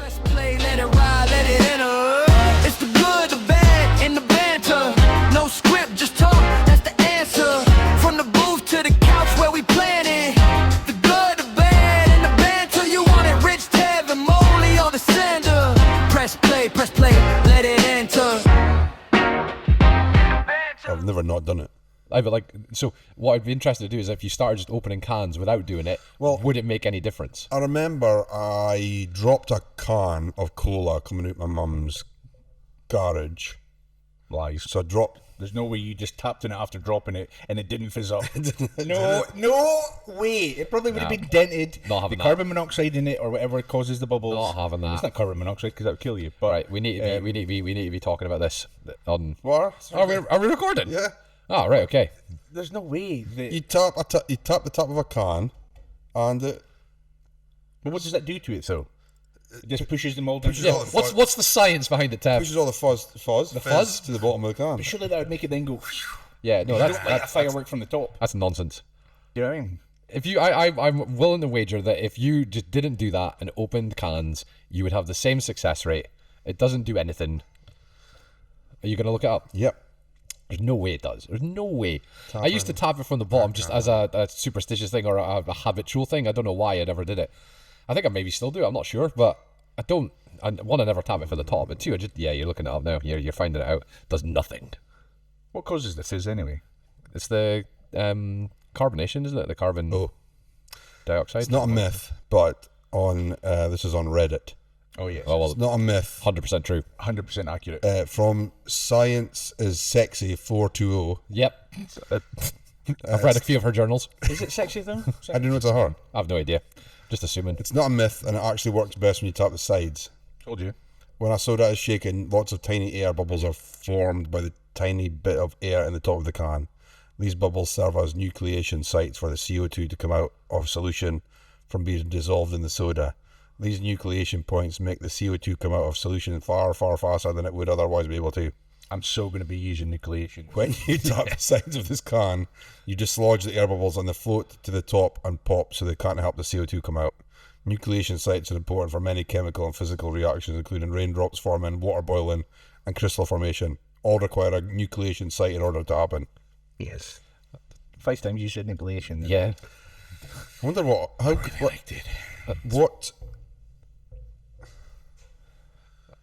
Press play, let it ride, let it enter. It's the good, the bad, and the banter. No script, just talk, that's the answer. From the booth to the couch where we planning. The good, the bad, and the banter. You want it rich, Tev, and Moley on the sender. Press play, let it enter. I've never not done it. But like, so what I'd be interested to do is if you started just opening cans without doing it, would it make any difference? I remember I dropped a can of cola coming out my mum's garage. Lies. So I dropped. There's no way you just tapped in it after dropping it and it didn't fizz up. No way. It probably would have been dented. Not having the that. carbon monoxide in it or whatever causes the bubbles. Not having that. It's not carbon monoxide because that would kill you. But Right, we need to be talking about this on. What? Are we recording? Yeah. Oh, right, okay. there's no way that. You tap the top of a can, and it But what does that do to it though? It just pushes them all down. Pushes Yeah, all the what's the science behind it, Tab? pushes all the fuzz fuzz? to the bottom of the can. But surely that would make it then go. Yeah, no, You that's don't like a firework from the top. that's nonsense. Do you know what I mean? If you, I'm willing to wager that if you just didn't do that and opened cans, you would have the same success rate. It doesn't do anything. Are you gonna look it up? Yep. There's no way it does. There's no way. I used to tap it from the bottom just as a superstitious thing or a habitual thing. I don't know why I never did it. I think I maybe still do. I'm not sure, but I don't. I one, I never tap it for the top, and two, I just you're looking it up now. You're finding it out. Does nothing. What causes the fizz anyway? It's the carbonation, isn't it? The carbon dioxide. It's not a myth, but on this is on Reddit. Oh yes. Oh, well, It's not a myth. 100% true. 100% accurate. From Science is Sexy 420. Yep. I've read a few of her journals. Is it sexy though? I don't know it's a her. I have no idea. Just assuming. It's not a myth, and it actually works best when you tap the sides. Told you. When a soda is shaken, lots of tiny air bubbles are formed by the tiny bit of air in the top of the can. These bubbles serve as nucleation sites for the CO2 to come out of solution from being dissolved in the soda. These nucleation points make the CO2 come out of solution far, far faster than it would otherwise be able to. I'm so going to be using nucleation. When you tap the sides of this can, you dislodge the air bubbles and they float to the top and pop so they can't help the CO2 come out. Nucleation sites are important for many chemical and physical reactions, including raindrops forming, water boiling, and crystal formation. All require a nucleation site in order to happen. Yes. 5 times you said nucleation. Then. Yeah. I wonder what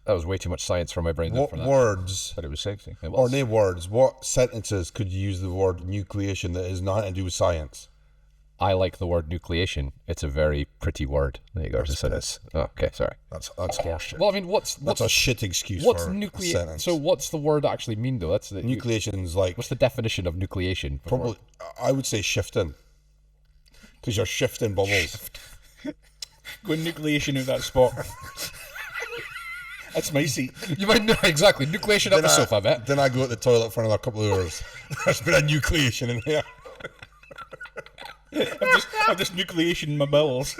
That was way too much science for my brain. what for that. words But it was sexy. It or was. no words, what sentences could you use the word nucleation that is nothing to do with science? I like the word nucleation. It's a very pretty word. There you go. Just said it. Oh, okay, sorry. That's horseshit. Well, I mean, what's That's a shit excuse what's for a nucleation? sentence. So what's the word actually mean though? That's the Nucleation's like What's the definition of nucleation? probably I would say shifting. Because you're shifting bubbles. Go nucleation of that spot. That's my seat. You might know exactly nucleation up the sofa, I bet. Then I go at the toilet for another couple of hours. There's been a nucleation in here. I'm just nucleation my bowels.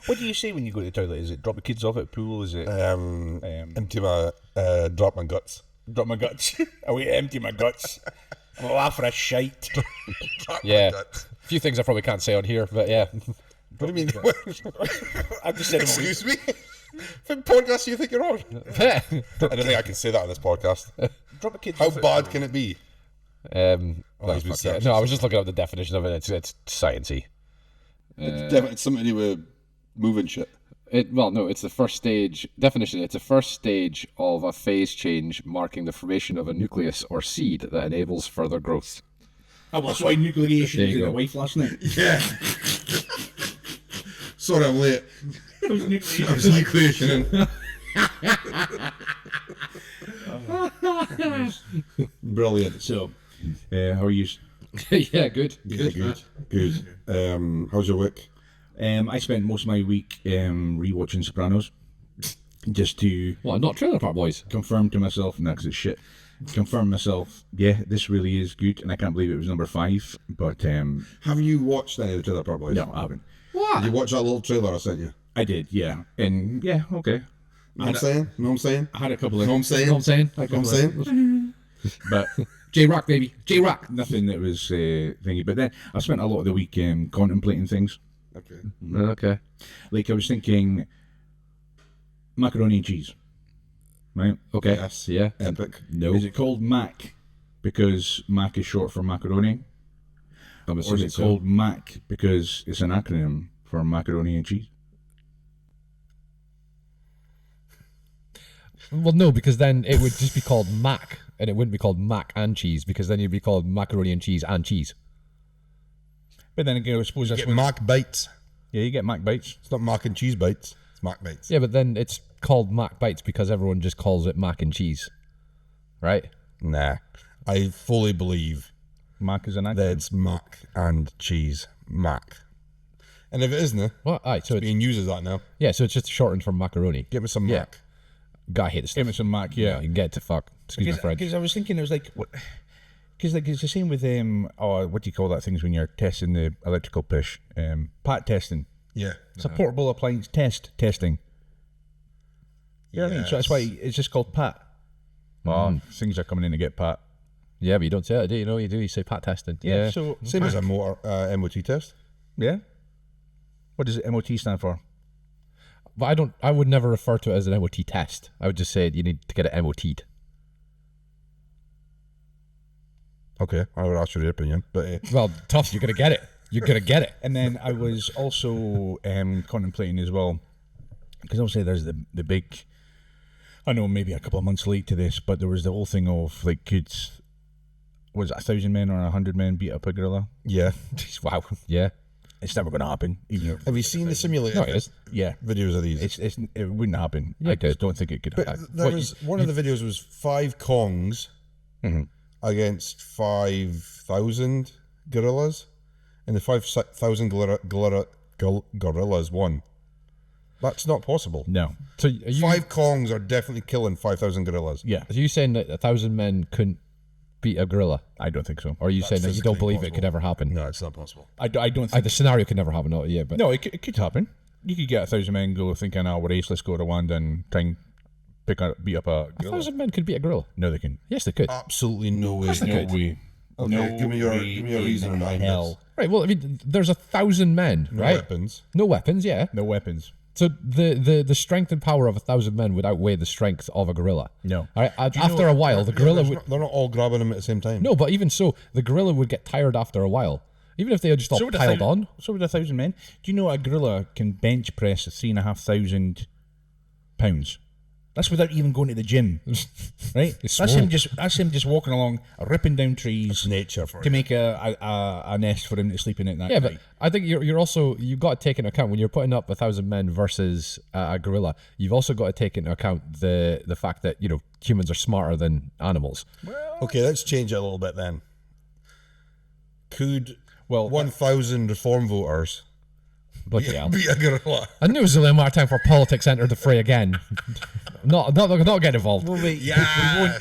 What do you say when you go to the toilet? Is it drop the kids off at the pool? Is it Empty my drop my guts. drop my guts? Are we empty my guts? I'm a laugh for a shite. Yeah. guts. A few things I probably can't say on here, but yeah. What do you mean? I've just said Excuse me? What podcast do you think you're on? I don't think I can say that on this podcast. drop the kids How off at bad can it be? No, he's been fuck yeah. searched. No, I was just looking up the definition of it. It's sciencey. It's something to do with moving shit. It's the first stage definition. It's the first stage of a phase change marking the formation of a nucleus or seed that enables further growth. Oh, well, that's why nucleation There was you in go. the wife last night. Yeah. Sorry, I'm late. It was nucleation. I was nucleationing. Brilliant. So, how are you? Yeah, good. Good. How's your week? I spent most of my week rewatching Sopranos, just to What? Not Trailer Park Boys. confirm to myself, no, 'cause it's shit. Confirm myself, yeah, this really is good, and I can't believe it was number 5. But Have you watched any of the Trailer Park Boys? no, I haven't. Did you watch that little trailer I sent you? I did, yeah, and yeah, okay. Know what I'm saying? Know what I'm saying? I had a couple of, Know what I'm saying? You know what I'm saying? Know what I'm saying? but J-Rock, baby. J-Rock. nothing that was thingy. But then I spent a lot of the week contemplating things. Okay. Okay. Like I was thinking, macaroni and cheese, right? Okay. Yes. Yeah. Epic. No. Is it called Mac because Mac is short for macaroni, I'm or is assuming it so. called Mac because it's an acronym for macaroni and cheese? Well, no, because then it would just be called mac, and it wouldn't be called mac and cheese, because then you'd be called macaroni and cheese and cheese. But then again, I suppose that's Get what. Mac bites. Yeah, you get Mac bites. It's not mac and cheese bites. It's Mac bites. Yeah, but then it's called mac bites because everyone just calls it mac and cheese, right? Nah. I fully believe Mac is an acronym. that it's mac and cheese. Mac. And if it isn't, Well, aye, so it's, being used as that now. yeah, so it's just shortened from macaroni. Get me some Yeah. Mac. God, I hate this Give stuff. it some Mac, You yeah. can get it to fuck. Excuse my French. Because I was thinking, it was like, because like it's the same with what do you call that things when you're testing the electrical push? Pat testing. Yeah. It's a portable appliance testing. You know what I mean? So that's why it's just called Pat. Oh, things are coming in to get Pat. Yeah, but you don't say that, do you? You do. You say pat testing. Yeah. So Same as a motor MOT test. yeah. What does MOT stand for? But I would never refer to it as an MOT test. I would just say you need to get it MOT'd. Okay, I would ask your opinion, but Well, tough. You're going to get it. You're going to get it. And then I was also contemplating as well, because obviously there's the big, I know maybe a couple of months late to this, but there was the whole thing of like, was it 1,000 men or 100 men beat up a gorilla? yeah. Wow. Yeah. It's never going to happen. Even if, Have you seen the simulator No, it is. yeah, videos of these? it wouldn't happen. Yeah, I it could. just don't think it could But happen. there was one of the videos was 5 Kongs against 5,000 gorillas, and the 5,000 gorillas won. That's not possible. No. So are you, 5 Kongs are definitely killing 5,000 gorillas. Yeah, are you saying that 1,000 men couldn't beat a gorilla? I don't think so. Or are you saying that you don't physically believe it could ever happen? No, it's not possible. I don't think. The scenario could never happen. No, yeah, but No, it could happen. You could get 1,000 men go thinking, we're ace, let's go to Rwanda and try and beat up a gorilla. 1,000 men could beat a gorilla. No, they can. Yes, they could. Absolutely no way. No way. Okay, give me your reason behind hell. Right. Well, I mean, there's 1,000 men, this. No right? weapons. No weapons. Yeah. No weapons. So the strength and power of 1,000 men would outweigh the strength of a gorilla. No. All right. After a while, the gorilla would. They're not all grabbing him at the same time. No, but even so, the gorilla would get tired after a while. Even if they had just all would piled on. So would 1,000 men. Do you know a gorilla can bench press 3,500 pounds? That's without even going to the gym, right? It's That's swole. him just walking along, ripping down trees Nature for to it. make a nest for him to sleep in at night. Yeah, but I think you're also, you've got to take into account when you're putting up 1,000 men versus a gorilla. You've also got to take into account the fact that humans are smarter than animals. Okay, let's change it a little bit then. Could Well, 1,000 reform voters Bloody hell. be a gorilla? I knew it was a little more time for politics entered the fray again. not get involved. Well, wait, Yes.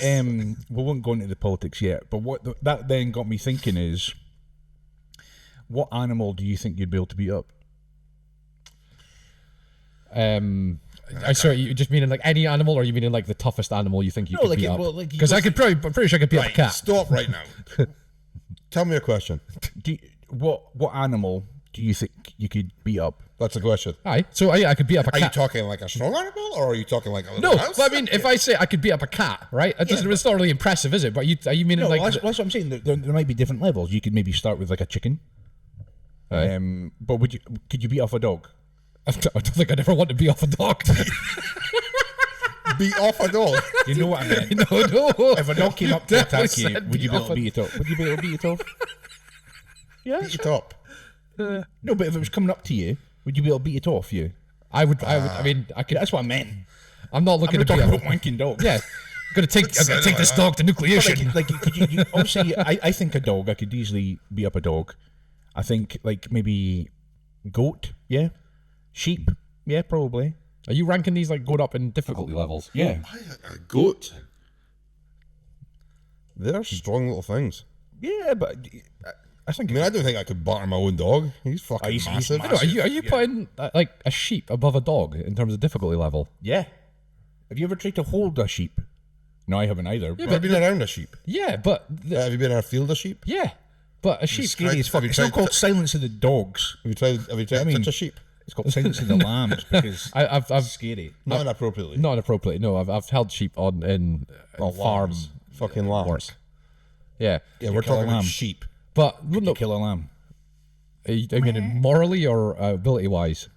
we won't go into the politics yet. But what that then got me thinking is, what animal do you think you'd be able to beat up? I sorry, you just meaning like any animal, or you meaning like the toughest animal you think you No, could like beat it- up? well, like you Because go I'm pretty sure I could beat up a Right, cat. stop right now. Tell me a question. What animal do you think you could beat up? That's the question. Aye, so I could beat up a Are you cat. talking like a strong animal, or are you talking like a little No, mouse? but I mean, if I say I could beat up a cat, right? It's not really impressive, is it? But are you meaning No, like? that's what I'm saying. There might be different levels. You could maybe start with like a chicken. But could you beat off a dog? I don't think I'd ever want to beat off a dog. beat off a dog. You know what I meant? no. If a dog came up to Definitely attack you, said would you be able to beat beat it off? Would you be able to beat it off? Yeah. Beat it up. No, but if it was coming up to you, would you be able to beat it off you? I would. I mean, I could. That's what I meant. I'm not I'm looking not to beat talking up. about wanking dogs. Yeah, I'm gonna take this dog to nucleation. Like could you obviously, I think a dog, I could easily beat up a dog. I think like maybe goat, yeah. Sheep, yeah, probably. Are you ranking these like going up in difficulty levels? Yeah. A goat. They're strong little things. Yeah, but I think I mean, I don't think I could batter my own dog. He's fucking he's massive. I know, are you putting like a sheep above a dog in terms of difficulty level? yeah. Have you ever tried to hold a sheep? No, I haven't either. Have you been around a sheep? Yeah, but Have you been in a field of sheep? yeah, But a sheep, Scary as fuck. have you It's not tried- called Silence of the Dogs. Have you tried to touch a sheep? It's called Silence of the Lambs because I've it's scary. Not inappropriately. not inappropriately. No, I've held sheep on in farm. Lambs. Fucking lambs. work. Yeah, Yeah, we're kill a talking about lamb. sheep. but no, Kill a lamb. I mean morally or ability wise.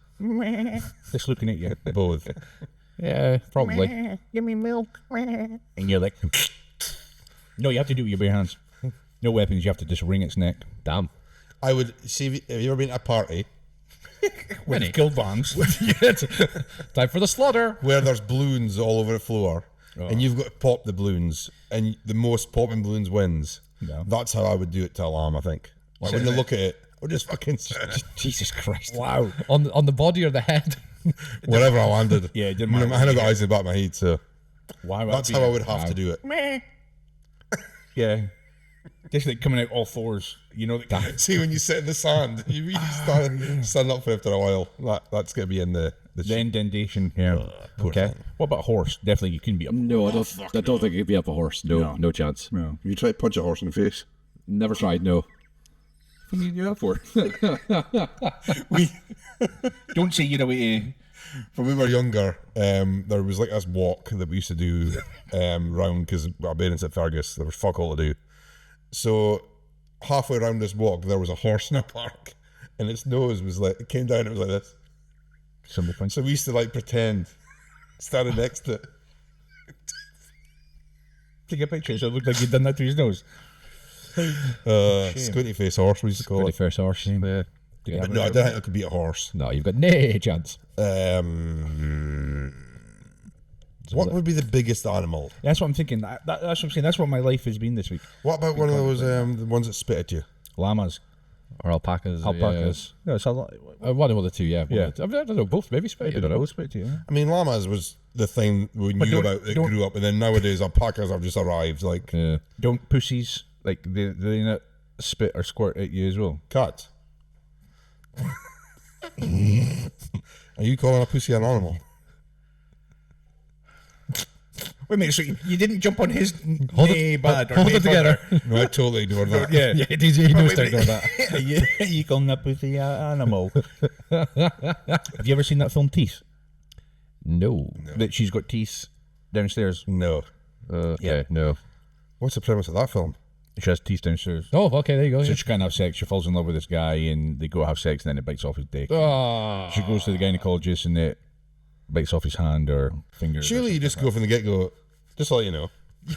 Just looking at you. Both. Yeah, probably. Give me milk. And you're like, no, you have to do it with your bare hands. No weapons. You have to just wring its neck. Damn. I would see. Have you ever been at a party With killed lambs. Time for the slaughter. where there's balloons all over the floor, and you've got to pop the balloons, and the most popping balloons wins? No. That's how I would do it to a lamb. I think. Like, when you look at it, or just fucking Jesus Christ. Wow. On the body or the head? wherever I landed. Yeah, it didn't I mean, matter. I had got eyes in the back of my head, so Why? that's how I would have to do it. Yeah. Just like coming out all fours. You know, See, when you sit in the sand, you really stand up for after a while. That's going to be in the the indentation. Yeah. Okay. What about horse? Definitely, you couldn't be up. No, I don't think it could be up a horse. No chance. No. Have you tried to punch a horse in the face? Never tried, no. What do you do that for? We don't say you're away. When we were younger, there was like this walk that we used to do round because our parents at Fergus, there was fuck all to do. So halfway around this walk, there was a horse in a park, and its nose was like, it came down, it was like this. Somebody punch. So we used to like pretend, standing next to it. Take a picture so it looked like you'd done that to his nose. Squinty face horse, we used to call Pretty it. fair horse. Yeah. But no, I don't think it could beat a horse. No, you've got no chance. What would be the biggest animal? That's what I'm thinking. That's what I'm saying. That's what my life has been this week. What about one of those the ones that spit at you? Llamas, Or alpacas. alpacas. No, it's a lot. One of the two, yeah. Yeah. I don't know, both maybe spit. I don't know. Both spit, yeah. I mean, llamas was the thing we knew don't- about that don't- grew up, and then nowadays alpacas have just arrived. Like Yeah. Don't pussies like they not spit or squirt at you as well? cats. Are you calling a pussy an animal? Wait a minute. So you didn't jump on his Hold nay it, bad or hold nay it together. No, I totally ignored that. Yeah. Yeah, he knows they're doing that. you calling that pussy an animal? Have you ever seen that film Teeth? No. That she's got teeth downstairs. No. Okay, no. What's the premise of that film? She has teeth downstairs. Oh, okay, there you go. So Yeah. she can't have sex. She falls in love with this guy, and they go have sex, and then it bites off his dick. Ah. She goes to the gynecologist, and it bites off his hand or finger. Surely you just go from the get go. Just to let you know.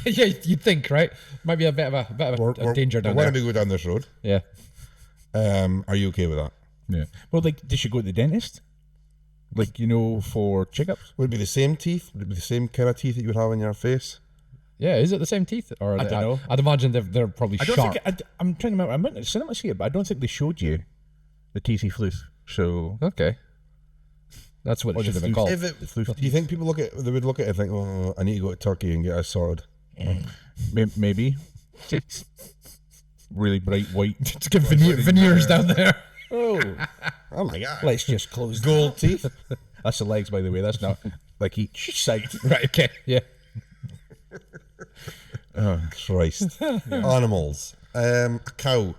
Yeah, you'd think, right? Might be a bit of a danger down Why there. don't we go down this road? Yeah. Are you okay with that? Yeah. Well, like, did she go to the dentist? Like, you know, for checkups? Would it be the same teeth? Would it be the same kind of teeth that you would have in your face? Yeah, is it the same teeth? Or I don't know. I'd imagine they're probably I don't sharp. think. I'm trying to remember. I might cinema see it, but I don't think they showed you the teethy floof. So. Okay. That's what it Or should the have been floof. called. If it, do you think people they would look at it and think, oh, I need to go to Turkey and get a sorted? Maybe. Really bright white. To get veneers down there. Oh. Oh my god! Let's just close Gold teeth. That's the legs, by the way. That's not like each side. Right, okay. Yeah. Oh Christ! Animals. A cow.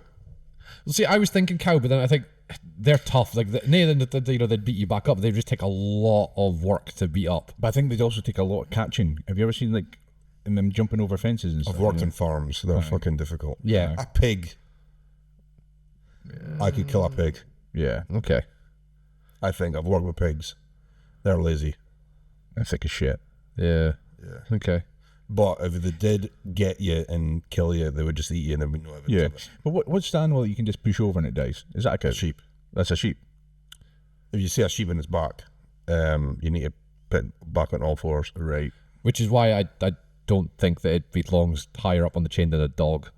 Well, see, I was thinking cow, but then I think they're tough. Like, they'd beat you back up. They just take a lot of work to beat up. But I think they'd also take a lot of catching. Have you ever seen like in them jumping over fences and stuff? I've worked in farms. They're fucking difficult. Yeah. A pig. I could kill a pig. Yeah, Okay. I think I've worked with pigs. They're lazy. that's like a shit. Yeah. Okay. But if they did get you and kill you, they would just eat you and there would be no evidence Yeah, of it. but what's the animal that you can just push over and it dies? Is that a cow? Sheep. That's a sheep. If you see a sheep in its back, you need to put it back on all fours. Right. Which is why I don't think that it belongs higher up on the chain than a dog.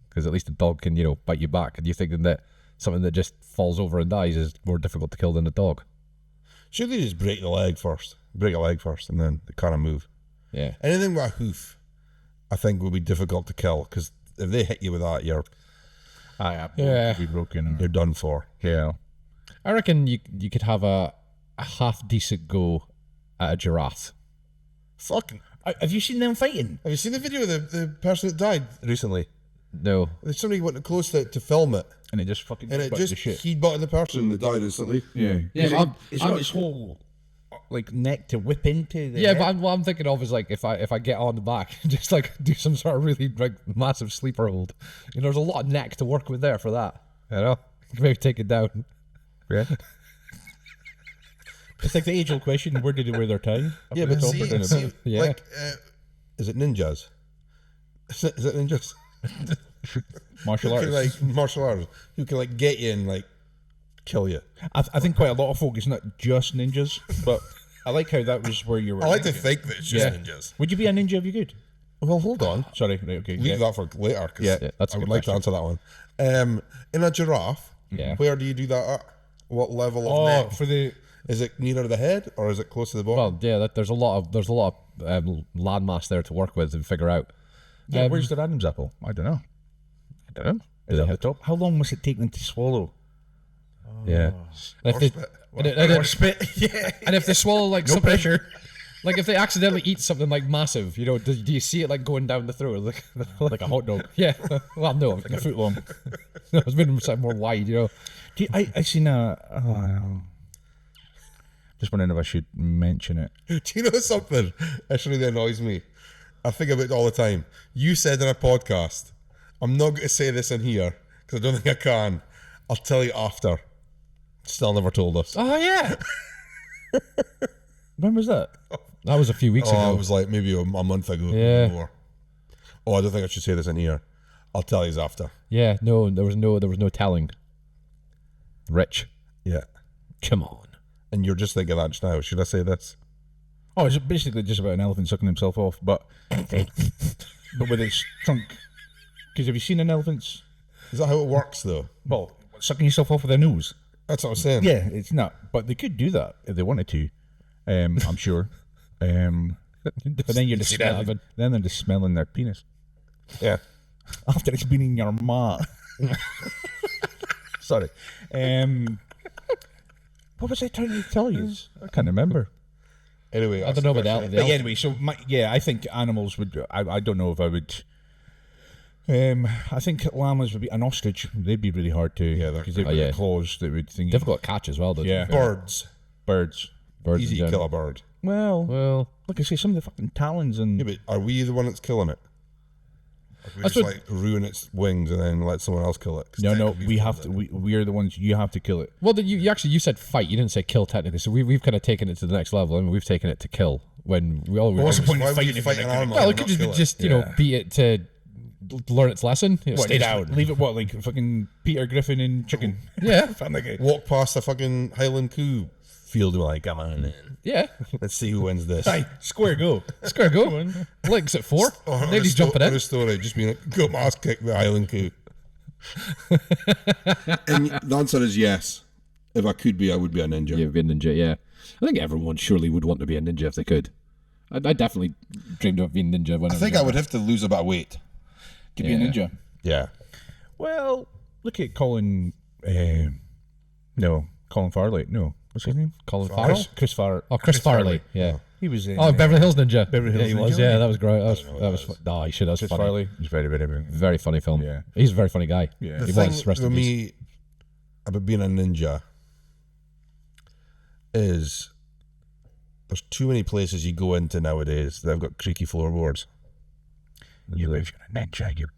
Because at least a dog can, bite you back. And you're thinking that something that just falls over and dies is more difficult to kill than a dog. Should they just break a leg first, and then they kind of move? Yeah. Anything with a hoof, I think, would be difficult to kill because if they hit you with that, you're Yeah. Be broken. you're done for. Yeah. I reckon you could have a half decent go at a giraffe. Fucking. Have you seen them fighting? Have you seen the video of the person that died recently? No. There's somebody went close to film it, And it just fucking and it butted just the shit. he butted the person that died instantly. Yeah. Yeah, but It's not his whole like neck to whip into. The Yeah, head. but what I'm thinking of is like if I get on the back, just like do some sort of really like massive sleeper hold. You know, there's a lot of neck to work with there for that. You know, maybe take it down. Yeah. It's like the age-old question: where did they wear their tie? Up Yeah, at the but top or down the see bottom? Yeah. like, is it ninjas? Is it ninjas? Martial Who arts. can, like martial arts, who can like get you and like kill you. I think quite a lot of folk it's not just ninjas, but I like how that was where you were. I like to think that it's just ninjas. Would you be a ninja if you could? Well, hold on. Sorry, right, okay. Leave that for later. 'Cause Yeah, that's a I would good like to answer that one. In a giraffe, Yeah. where do you do that at? What level of Oh, neck? for the Is it nearer the head or is it close to the bottom? Well, yeah, there's a lot of landmass there to work with and figure out. yeah, where's the Adam's apple? I don't know. Is it at the top? How long must it take them to swallow? Yeah. And if Or they, spit. and spit. Yeah. and if they swallow like No something, pressure. like if they accidentally eat something like massive, you know, do you see it like going down the throat, Like a hot dog. yeah? Well, no, Like a foot long. no, it's been something more wide, you know. I seen a. Just wondering if I should mention it. Do you know something? That really annoys me. I think about it all the time. You said in a podcast, I'm not going to say this in here because I don't think I can. I'll tell you after. Still never told us. Oh yeah, When was that? that was a few weeks Oh, ago. it was like maybe a month ago. Yeah. More. Oh, I don't think I should say this in here. I'll tell you after. Yeah, no, there was no telling. Rich, Yeah. come on. And you're just thinking that just now. Should I say this? Oh, it's basically just about an elephant sucking himself off, but with its trunk. Because have you seen an elephant's Is that how it works, though? well sucking yourself off with their nose? That's what I'm saying. Yeah, it's not. But they could do that if they wanted to. I'm sure. But then you're just See that smelling, happen? then they're just smelling their penis Yeah. after it's been in your ma. Sorry. What was I trying to tell you? I can't remember. Anyway, I don't know about that. But yeah, anyway, so I think animals would. I don't know if I would. I think llamas would be an ostrich. They'd be really hard to. Yeah, because they've oh, got yeah. claws that would think. Difficult to catch as well, though. to be Yeah. fair. Birds. Birds. Birds Easy in to kill general. a bird. Well, Well, look, I say some of the fucking talons and. Yeah, but are we the one that's killing it? Or we That's just what- like ruin its wings and then let someone else kill it? 'Cause No, technically we we've have to. killed it. We are the ones. You have to kill it. well, you actually you said fight. You didn't say kill technically. So we've kind of taken it to the next level. I mean, we've taken it to kill when we always. What's the point Why of would you fighting if fight you're an not animal? Well, and it could not just be kill just you know Yeah. beat it to learn its lesson. You know, What, stay just down. Leave it. What, like fucking Peter Griffin and chicken? Yeah, Found like a. Walk past a fucking Highland coup field and be like, come on in. yeah. Let's see who wins this. Aye, square go. Square go. Links at 4. Oh, Nobody's jumping on in. a story, just being like, got my ass kicked by a Highland coup. And the answer is yes. If I could be, I would be a ninja. You've been a ninja, yeah. I think everyone surely would want to be a ninja if they could. I definitely dreamed of being a ninja when I think I would have to lose a bit of weight. To be a Yeah. ninja. Yeah. Well, look at Colin. No, Colin Farley. No, what's his name? Colin Farrell? Chris Farley. Oh, Chris Farley. Yeah. He was in. Oh, Beverly Hills Ninja. Beverly Yeah, Hills he was. Ninja, Yeah, yeah. that was great. That was fun. Oh, he should. That was Chris funny. Farley. He's very, very, very. Very funny film. Yeah. He's a very funny guy. Yeah. The He thing was. Rest with in peace. me about being a ninja is there's too many places you go into nowadays that have got creaky floorboards. Yeah, but if you're a ninja, you're.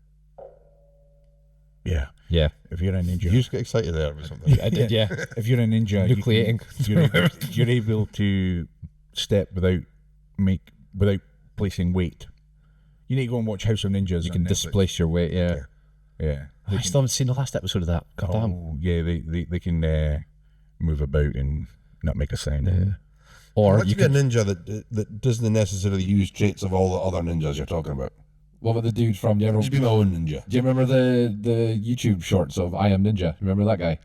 Yeah, Yeah. if you're a ninja. You just get excited there or something. I did, yeah. If you're a ninja, you can- Nucleating. you're able to step without placing weight. You need to go and watch House of Ninjas. You can displace your weight, yeah. Yeah. I still haven't seen the last episode of that. God damn. Oh, yeah, they can move about and not make a sound. I'd Or like you to be a could. ninja that doesn't necessarily use traits of all the other ninjas you're talking about. What about the dude from? Just be my own ninja. Do you remember the YouTube shorts of I Am Ninja? Remember that guy?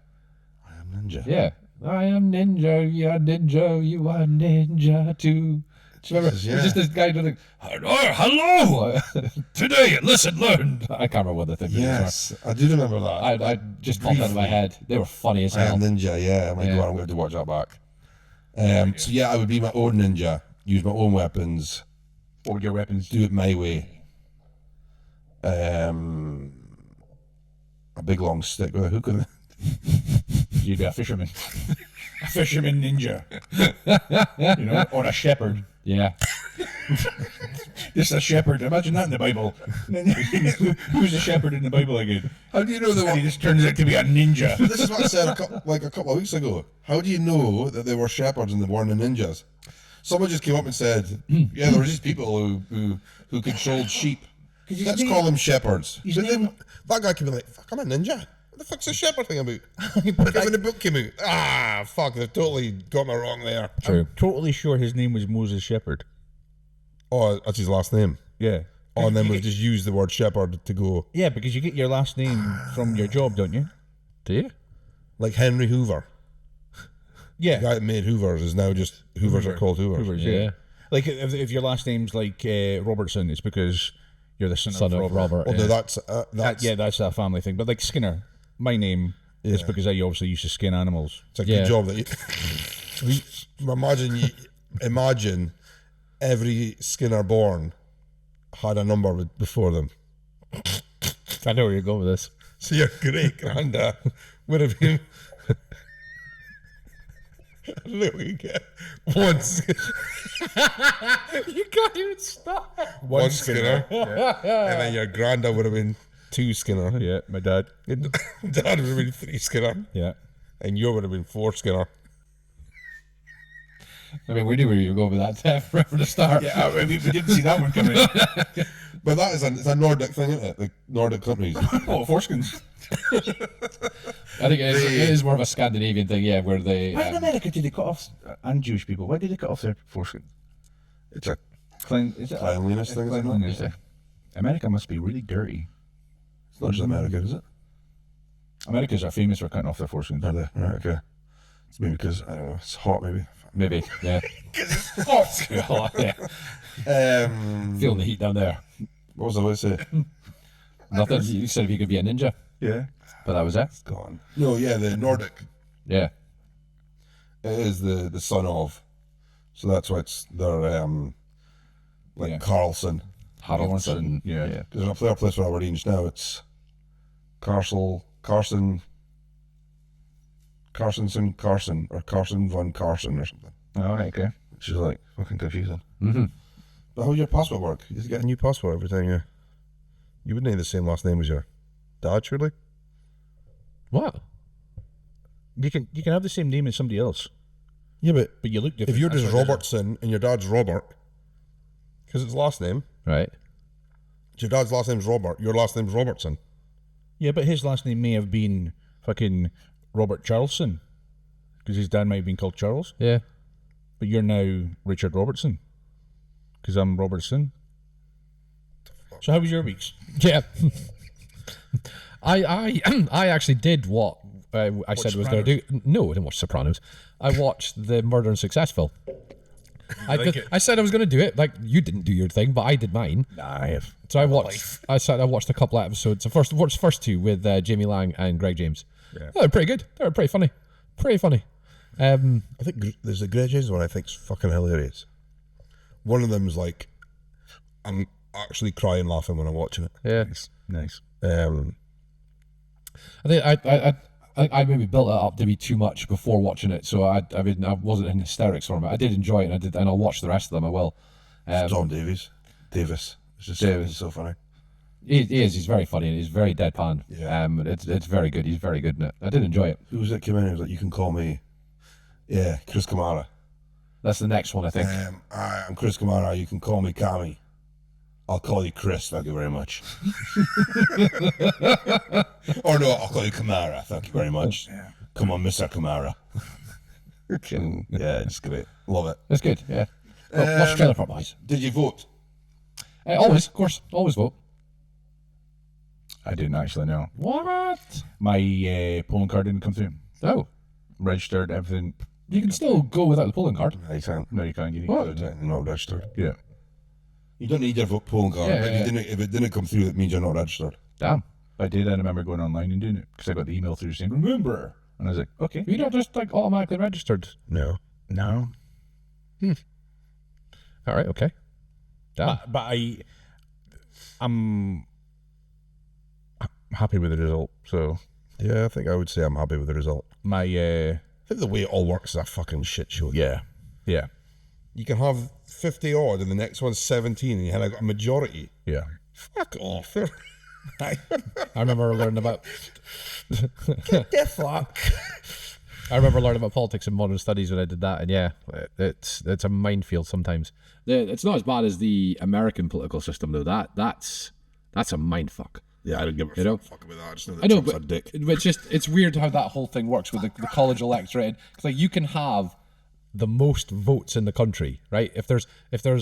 I am ninja. Yeah. I am ninja, you're ninja, you are ninja too. Do you remember? Jesus, yeah. It's just this guy doing, hello! Today, listen, learn. I can't remember what the thing Yes, I do remember that. I just popped out of my head. They were funny as I hell. am ninja, yeah. My Yeah. God, I'm going to watch that back. So yeah, I would be my own ninja, use my own weapons, Or your weapons. do it my way. a big long stick with a hook in it. You'd be a fisherman. A fisherman ninja. You know, or a shepherd. Yeah. Just a shepherd. Imagine that in the Bible. Who's the shepherd in the Bible again? How do you know they And he were? just turns out to be a ninja. This is what I said a couple of weeks ago. How do you know that they were shepherds and they weren't ninjas? Someone just came up and said, "Yeah, there were these people who controlled sheep. Let's call them shepherds." But then that guy could be like, "Fuck, I'm a ninja. What the fuck's a shepherd thing about?" But when the book came out, fuck, they've totally got me wrong there. True. I'm totally sure his name was Moses Shepherd. Oh, that's his last name. Yeah. Oh, and then we've just used the word shepherd to go Yeah, because you get your last name from your job, don't you? Do you? like Henry Hoover. Yeah. The guy that made Hoovers is now just Hoovers are called Hoovers. Hoovers, Yeah. yeah. Like if your last name's like Robertson, it's because you're the son of Robert. Although that's That's a family thing. But like Skinner, my name is because I obviously used to skin animals. it's a Yeah. good job that you imagine every Skinner born had a number before them. I know where you're going with this. So your great granddad would have been. I don't know what you get. One You can't even stop. Skinner. And then your granddad would have been 2 Skinner. Yeah, my dad. Dad would have been 3 Skinner. Yeah. And you would have been 4 Skinner. I mean, we knew where you were going with that from the start. Yeah, I mean, we didn't see that one coming. But that is it's a Nordic thing, isn't it? Like Nordic countries. Oh, foreskins. I think it is more of a Scandinavian thing, yeah, where they. Why in America did they cut off, and Jewish people, why did they cut off their foreskin? It's a Is it cleanliness thing, isn't it? cleanliness? America must be really dirty. It's not just America, is it? Americans are famous for cutting off their foreskins. Are they? Right, okay. It's maybe because, I don't know, it's hot maybe. Maybe, yeah. Hot. Yeah. Feeling the heat down there. What was I about to say? Nothing. You said if you could be a ninja, Yeah. but that was it. Gone. No, yeah, the Nordic. Yeah. It is the son of. So that's why it's they're like Yeah. Carlson. Haraldsson. Yeah. Because their place where Aberdeen just now, it's Carson, or Carson von Carson or something. All right, okay. Which is like fucking confusing. Mm-hmm. But how's your passport work? You just get a new passport every time you wouldn't have the same last name as your dad, surely? What? You can have the same name as somebody else, Yeah, but but you look different. if you're That's just what it is. Robertson and your dad's Robert, because it's last name, Right. your dad's last name's Robert, your last name's Robertson. Yeah, but his last name may have been fucking Robert Charleston, because his dad might have been called Charles. Yeah. But you're now Richard Robertson, because I'm Robertson. So how was your weeks? Yeah. I actually did what I said I was going to do. No, I didn't watch Sopranos. I watched the Murder and Successful. I said I was going to do it. Like, you didn't do your thing, but I did mine. Nah, I have. So I watched a couple of episodes. The first two with Jamie Lang and Greg James. Yeah. They were pretty good. They were pretty funny. Pretty funny. I think there's a Greg James one I think's fucking hilarious. One of them's like, I'm actually crying laughing when I'm watching it. Yeah. Nice. I think I maybe built it up to be too much before watching it, so I wasn't in hysterics from it. I did enjoy it, and I'll watch the rest of them. I will. John Davis. It's just Davis. so funny. He is. He's very funny, and he's very deadpan. Yeah. It's very good. He's very good in it. I did enjoy it. Who was it came in? He was like, you can call me. Yeah, Chris Kamara. That's the next one, I think. I'm Chris Kamara. You can call me Kami. I'll call you Chris. Thank you very much. Or no, I'll call you Kamara. Thank you very much. Come on, Mr. Kamara. Yeah, it's great. Love it. It's good. Yeah. Well, watch the trailer for it, boys. Did you vote? Always, of course, always vote. I didn't actually know. What? My polling card didn't come through. Oh, Registered, everything. you can still go without the polling card. I can't. No, you can't. You need What? Not registered. Yeah. You don't need your vote polling card. Yeah, but yeah. if it didn't come through, it means you're not registered. Damn. I did. I remember going online and doing it because I got the email through saying, remember. And I was like, okay. You're not just like automatically registered. No. No. All right. Okay. Damn. But happy with the result. So Yeah, I think I would say I'm happy with the result. my I think the way it all works is a fucking shit show. yeah. You can have 50 odd and the next one's 17 and you had a majority. Yeah. Fuck off. I remember learning about The fuck. I remember learning about politics and modern studies when I did that, and yeah, it's a minefield sometimes. It's not as bad as the American political system though. That's a mindfuck. Yeah, I don't give a fuck about that. I just know that I know, Trump's but a dick. it's weird how that whole thing works with the college electorate. It's like you can have the most votes in the country, right? If there's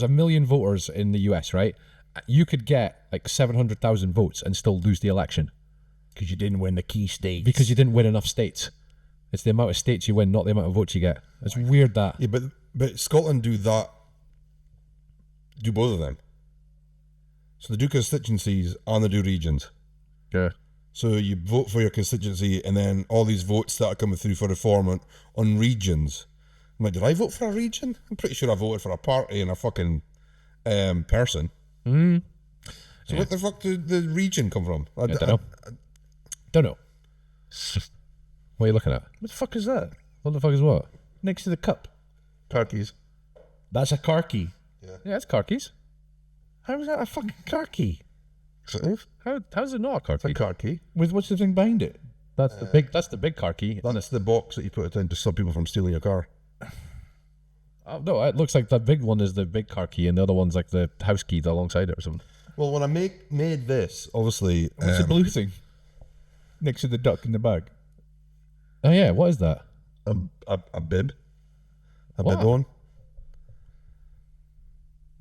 1 million voters in the US, right, you could get like 700,000 votes and still lose the election Because you didn't win the key states. because you didn't win enough states. It's the amount of states you win, not the amount of votes you get. It's weird that. Yeah, but Scotland do both of them. So they do constituencies and they do regions. Yeah. So you vote for your constituency and then all these votes start coming through for reform on regions. I'm like, did I vote for a region? I'm pretty sure I voted for a party and a fucking person. So what the fuck did the region come from? I don't know. Don't know. What are you looking at? What the fuck is that? What the fuck is what? Next to the cup. Turkeys. That's a car key. Yeah, it's car keys. How is that a fucking car key? How's it not a car It's a key? car key. With what's the thing behind it? That's the big car key. That's the box that you put it in to stop people from stealing your car. Oh, no, it looks like the big one is the big car key, and the other one's like the house key alongside it or something. Well, when I made this, obviously, What's the blue thing? Next to the duck in the bag. Oh yeah, what is that? a bib, a What? bib on.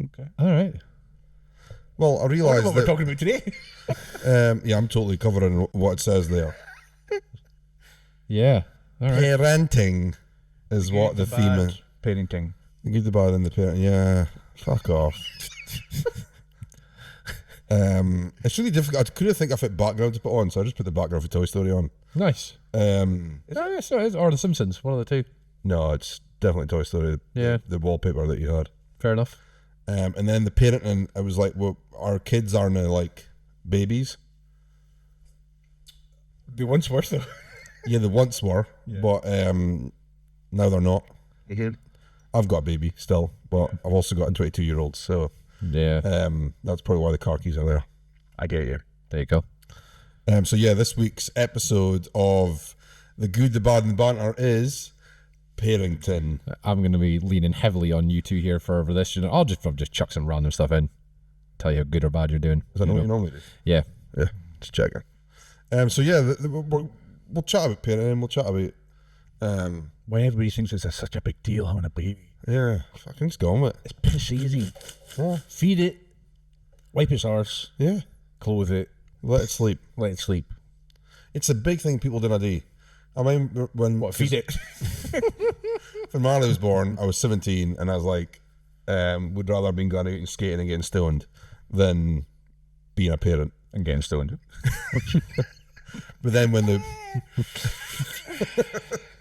Okay. All right. Well, I realised What we're that. talking about today. Yeah, I'm totally covering what it says there. Yeah. All right. Parenting is what the theme is. Parenting. The good, the bad, and the parent. Yeah, fuck off. It's really difficult. I couldn't think of it background to put on, so I just put the background for Toy Story on. Nice. Or The Simpsons, one of the two. No, it's definitely Toy Story. Yeah. The wallpaper that you had. Fair enough. And then the parenting, I was like, well, our kids are now like babies. They once were though. Yeah, they once were, but now they're not. I've got a baby still, but I've also got a 22-year-old, so Yeah. that's probably why the car keys are there. I get you. There you go. So yeah, this week's episode of The Good, the Bad, and the Banter is parenting. I'm going to be leaning heavily on you two here for this. You know, I'll just chuck some random stuff in. Tell you how good or bad you're doing. Is that not what you normally do? Yeah. Yeah, just checking. So yeah, we'll chat about parenting. We'll chat about Why everybody thinks it's such a big deal having a baby. yeah, fucking just go on with it. It's piss easy. Feed it, wipe its arse, Yeah, clothe it, let it sleep. let it sleep. It's a big thing people do nowadays. I mean, when Feed it. when Marley was born, I was 17, and I was like, would rather have been going out and skating and getting stoned than being a parent. And getting stoned. But then when the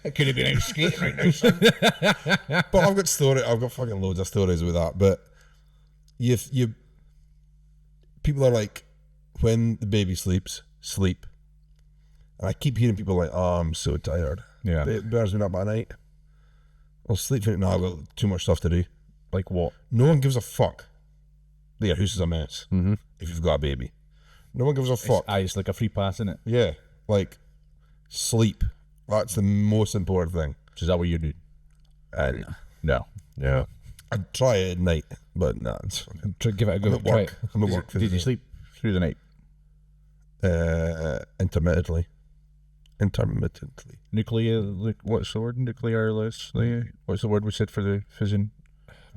I could have been out skating right now, son. but I've got fucking loads of stories with that. But you people are like, when the baby sleeps, sleep. And I keep hearing people like, oh, I'm so tired. Yeah. It bears me up at night. I'll sleep for it now. I've got too much stuff to do. Like what? No one gives a fuck that your house is a mess if you've got a baby. No one gives a fuck. It's like a free pass, isn't it? Yeah, like sleep. That's the most important thing. So is that what you do? No. Yeah. I'd try it at night, but nah, it's fucking. Give it a I'm go. at work. I'm at work. Did you sleep through the night? Intermittently. Nuclear, what's the word? Nuclearless? What's the word we said for the fission?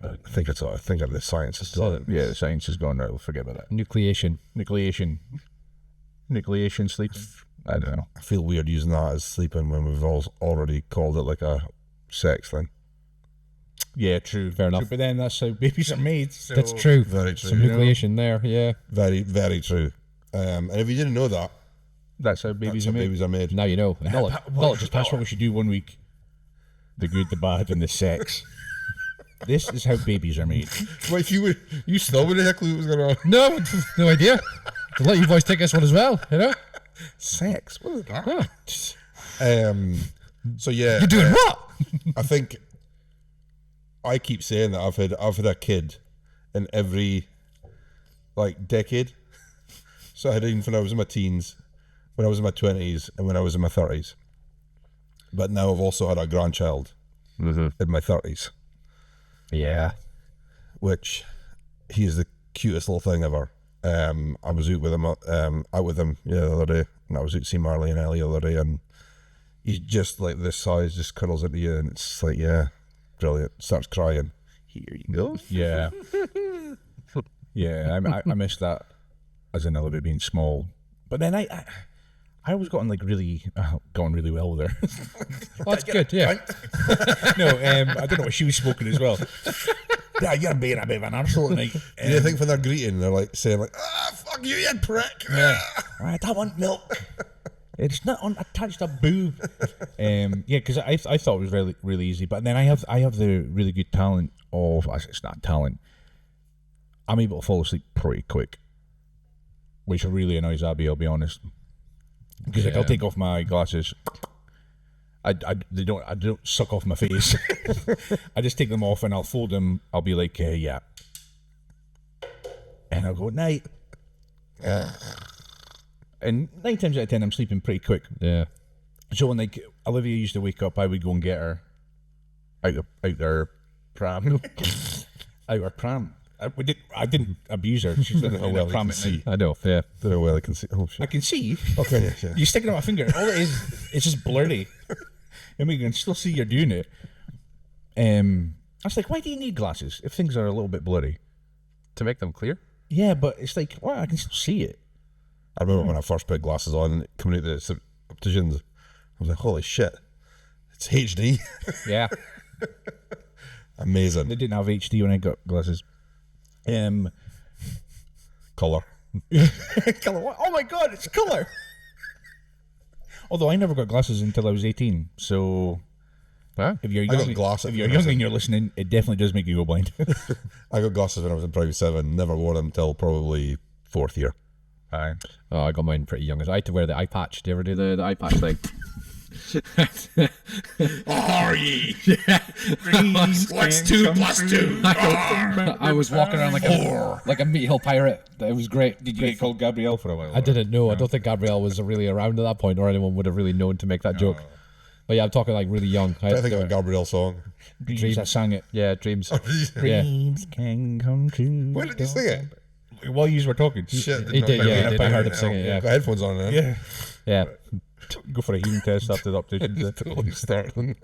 I think the science is still. Yeah, the science is gone now. We'll forget about that. Nucleation. Nucleation sleep. I don't know. I feel weird using that as sleeping when we've already called it like a sex thing. Yeah, true. Fair enough. True, but then that's how babies are made. So. That's true. Very true. Some nucleation there, yeah. Very, very true. And if you didn't know that, That's how babies that's are how made. babies are made. Now you know. Knowledge. That's what we should do one week. The good, the bad, and the sex. This is how babies are made. Well, if you still would have a clue what was going on. No idea. To let you boys take this one as well, you know? Sex? What is that? So yeah, You're doing what? I think I keep saying that I've had a kid in every like decade. So I had him when I was in my teens, when I was in my 20s, and when I was in my 30s. But now I've also had a grandchild in my 30s, Yeah. which he is the cutest little thing ever. I was out with him, the other day, and I was out seeing Marley and Ellie the other day, and he's just like this size, just cuddles into you, and it's like, yeah, brilliant. Starts crying. Here you go. Yeah. Yeah, I miss that as in a little bit being small. But then I always gotten like really, gone really well with her. Well, that's good, yeah. No, I don't know what she was smoking as well. Yeah, you're being a bit of an arsehole tonight. Do you think when they're greeting, they're like saying like, fuck you prick. Yeah. I want milk. It's not attached a boob. Yeah, because I thought it was really really easy, but then I have the really good talent of, it's not talent, I'm able to fall asleep pretty quick, which really annoys Abby, I'll be honest. Because like I'll take off my glasses, I don't suck off my face. I just take them off and I'll fold them. I'll be like, yeah, and I'll go night. And 9 times out of 10, I'm sleeping pretty quick. Yeah. So when like Olivia used to wake up, I would go and get her out their pram, out her pram. I didn't abuse her. She's in a pram at night. I know, yeah. Don't know where I can see. Oh shit. I can see. Okay, yeah. You stick it on my finger. All it is, it's just blurry. I mean, you can still see you're doing it. I was like, why do you need glasses if things are a little bit blurry? To make them clear? Yeah, but it's like, well, I can still see it. I remember when I first put glasses on, coming out the opticians, I was like, holy shit, it's HD. Yeah. Amazing. They didn't have HD when I got glasses. Colour. Colour. What? Oh my god, it's colour. Although I never got glasses until I was 18, so if you're I got young, glasses if you're when I was young and you're listening, it definitely does make you go blind. I got glasses when I was in primary 7, never wore them until probably 4th year. Aye. Oh, I got mine pretty young. I had to wear the eye patch. Do you ever do the eye patch thing? Are ye? What's 2 plus 2? I was walking around like a meat hill pirate. It was great. Did you get called Gabrielle for a while? I didn't know. I don't think Gabrielle was really around at that point, or anyone would have really known to make that joke. But yeah, I'm talking like really young. I think of a Gabrielle song. Dreams. I sang it. Yeah, dreams. Yeah. Dreams can come true. Why did you sing it? While you were talking. Shit. He did, yeah. I heard him sing it, yeah. Got headphones on then. Yeah. Yeah. Go for a hearing test after the opticians. Totally startling.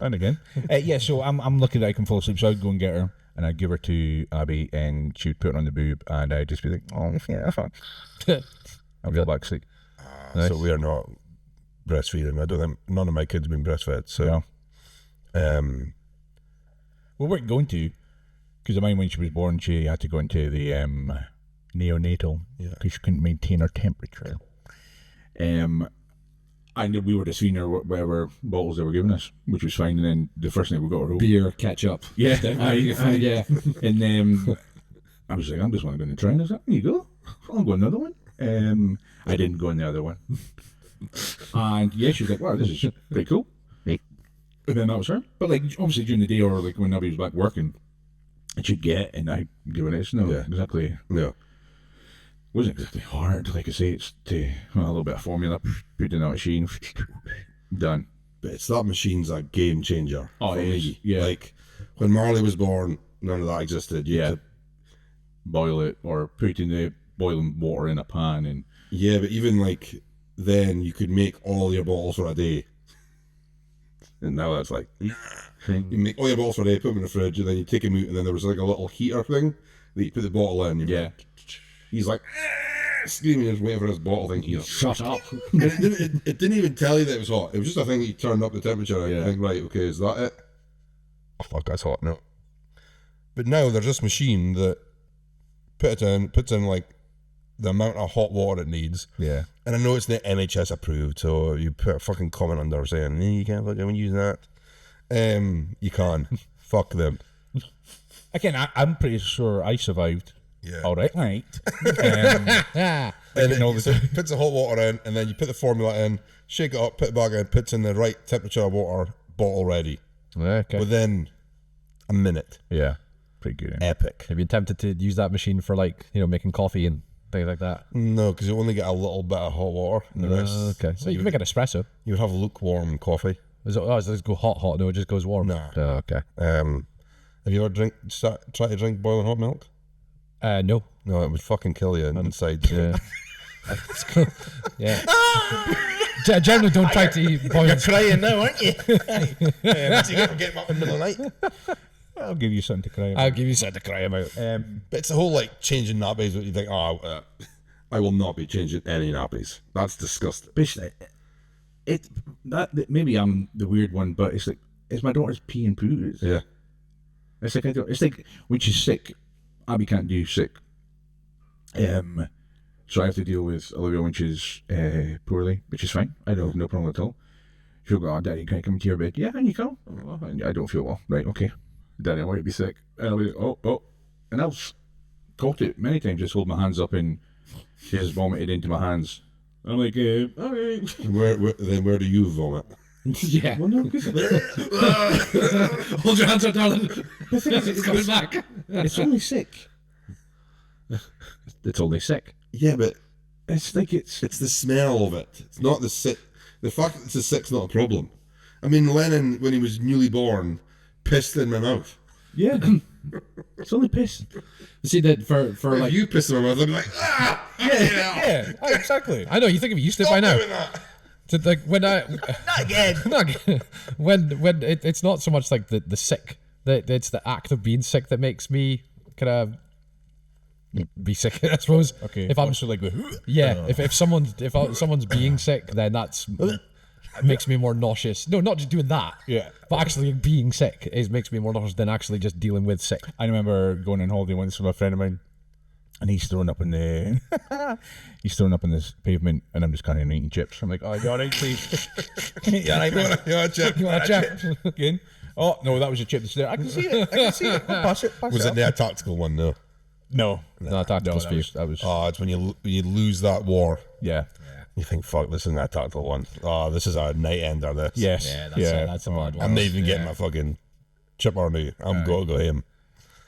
And again. Yeah, so I'm lucky that I can fall asleep, so I'd go and get her, and I'd give her to Abby, and she would put it on the boob, and I'd just be like, oh, yeah, fun. I'll go back to sleep. So we are not breastfeeding. I don't think none of my kids have been breastfed. So, we weren't going to, because I mind when she was born, she had to go into the neonatal because she couldn't maintain her temperature. And we were just feeding her whatever bottles they were giving us, which was fine. And then the first night we got her home. Beer, ketchup. Yeah, yeah. And then I was like, I'm just want to go in the train. I was like, there you go. I'll go another one. I didn't go in the other one. And yeah, she was like, wow, this is pretty cool. And then that was her. But like, obviously during the day or like when Abby was back working, and she'd get, and I'd give it this. No, exactly. yeah. It wasn't exactly hard. Like I say, it's a little bit of formula, put in that machine, done. But it's that machine's a game changer. Oh, for it is, me. yeah. Like when Marley was born, none of that existed. You had to- boil it or put in the boiling water in a pan and. Yeah, but even like then you could make all your bottles for a day. And now that's like, nah. You make all your bottles for a day, put them in the fridge, and then you take them out, and then there was like a little heater thing that you put the bottle in. He's like, screaming, just waiting for his bottle thing. He's Shut up. it didn't even tell you that it was hot. It was just a thing that you turned up the temperature and you think, right, okay, is that it? Oh, fuck, that's hot, no. But now there's this machine that puts in like the amount of hot water it needs. Yeah. And I know it's the NHS approved, so you put a fucking comment under saying, you can't fucking use that. You can. Fuck them. Again, I'm pretty sure I survived Yeah. All right. And then puts the hot water in, and then you put the formula in, shake it up, put it back in, puts in the right temperature of water, bottle ready. Okay. Within a minute. Yeah. Pretty good. Epic. Have you been tempted to use that machine for like, making coffee and things like that? No, because you only get a little bit of hot water. And the rest, Okay. So you can make an espresso. you would have lukewarm coffee. Does it go hot? No, it just goes warm. Nah. Oh, okay. Have you ever try to drink boiling hot milk? No. No, it would fucking kill you inside. Yeah. Yeah. Generally, don't try to eat boiled. You're crying now, aren't you? Once you get up in the middle of the night. I'll give you something to cry about. I'll give you something to cry about. But it's the whole like changing nappies. What you think? I will not be changing any nappies. That's disgusting. Basically, maybe I'm the weird one, but it's like it's my daughter's pee and poo. Yeah. It's like it's like when she's sick, Abby can't do sick. So I have to deal with Olivia when she's poorly, which is fine. I don't have no problem at all. She'll go, "Oh, Daddy, can I come to your bed?" "Yeah, and you come." "Oh, I don't feel well." "Right, okay. Daddy, I want you to be sick." And I'll be like, oh. And I've caught it many times, just hold my hands up and she has vomited into my hands. I'm like, all right. Where do you vomit? Yeah. Well, no, because Hold your hands up, darling. It's coming back. it's only sick. It's only sick. Yeah, but It's like it's it's the smell of it. It's not the sick. The fact that it's the sick's not a problem. I mean, Lennon, when he was newly born, pissed in my mouth. yeah. It's only piss. See that for If like you pissed in my mouth, I'd be like, Yeah, exactly. I know you think of used to it by now. doing that. To like when I Not again. not again. when it's not so much like the sick. It's the act of being sick that makes me kind of be sick. I suppose. Okay. If I'm also like the if someone's being sick, then that's makes me more nauseous. No, not just doing that. Yeah. But actually being sick makes me more nauseous than actually just dealing with sick. I remember going on holiday once with a friend of mine, and he's thrown up in the this pavement, and I'm just kind of eating chips. I'm like, "Oh, you all right, please? You all right, man? You want a chip? You want a chip again?" "Oh no, that was a chip that's there. I can see it. I can see it. Pass it. Pass Was it it a tactical one? No. No, No, tactical for you. that was Oh, it's when you lose that war. yeah. You think, fuck, this isn't a tactical one. Oh, this is a night ender. This. Yes. That's a bad one. I'm not even getting my fucking chip or me. I'm going to go him.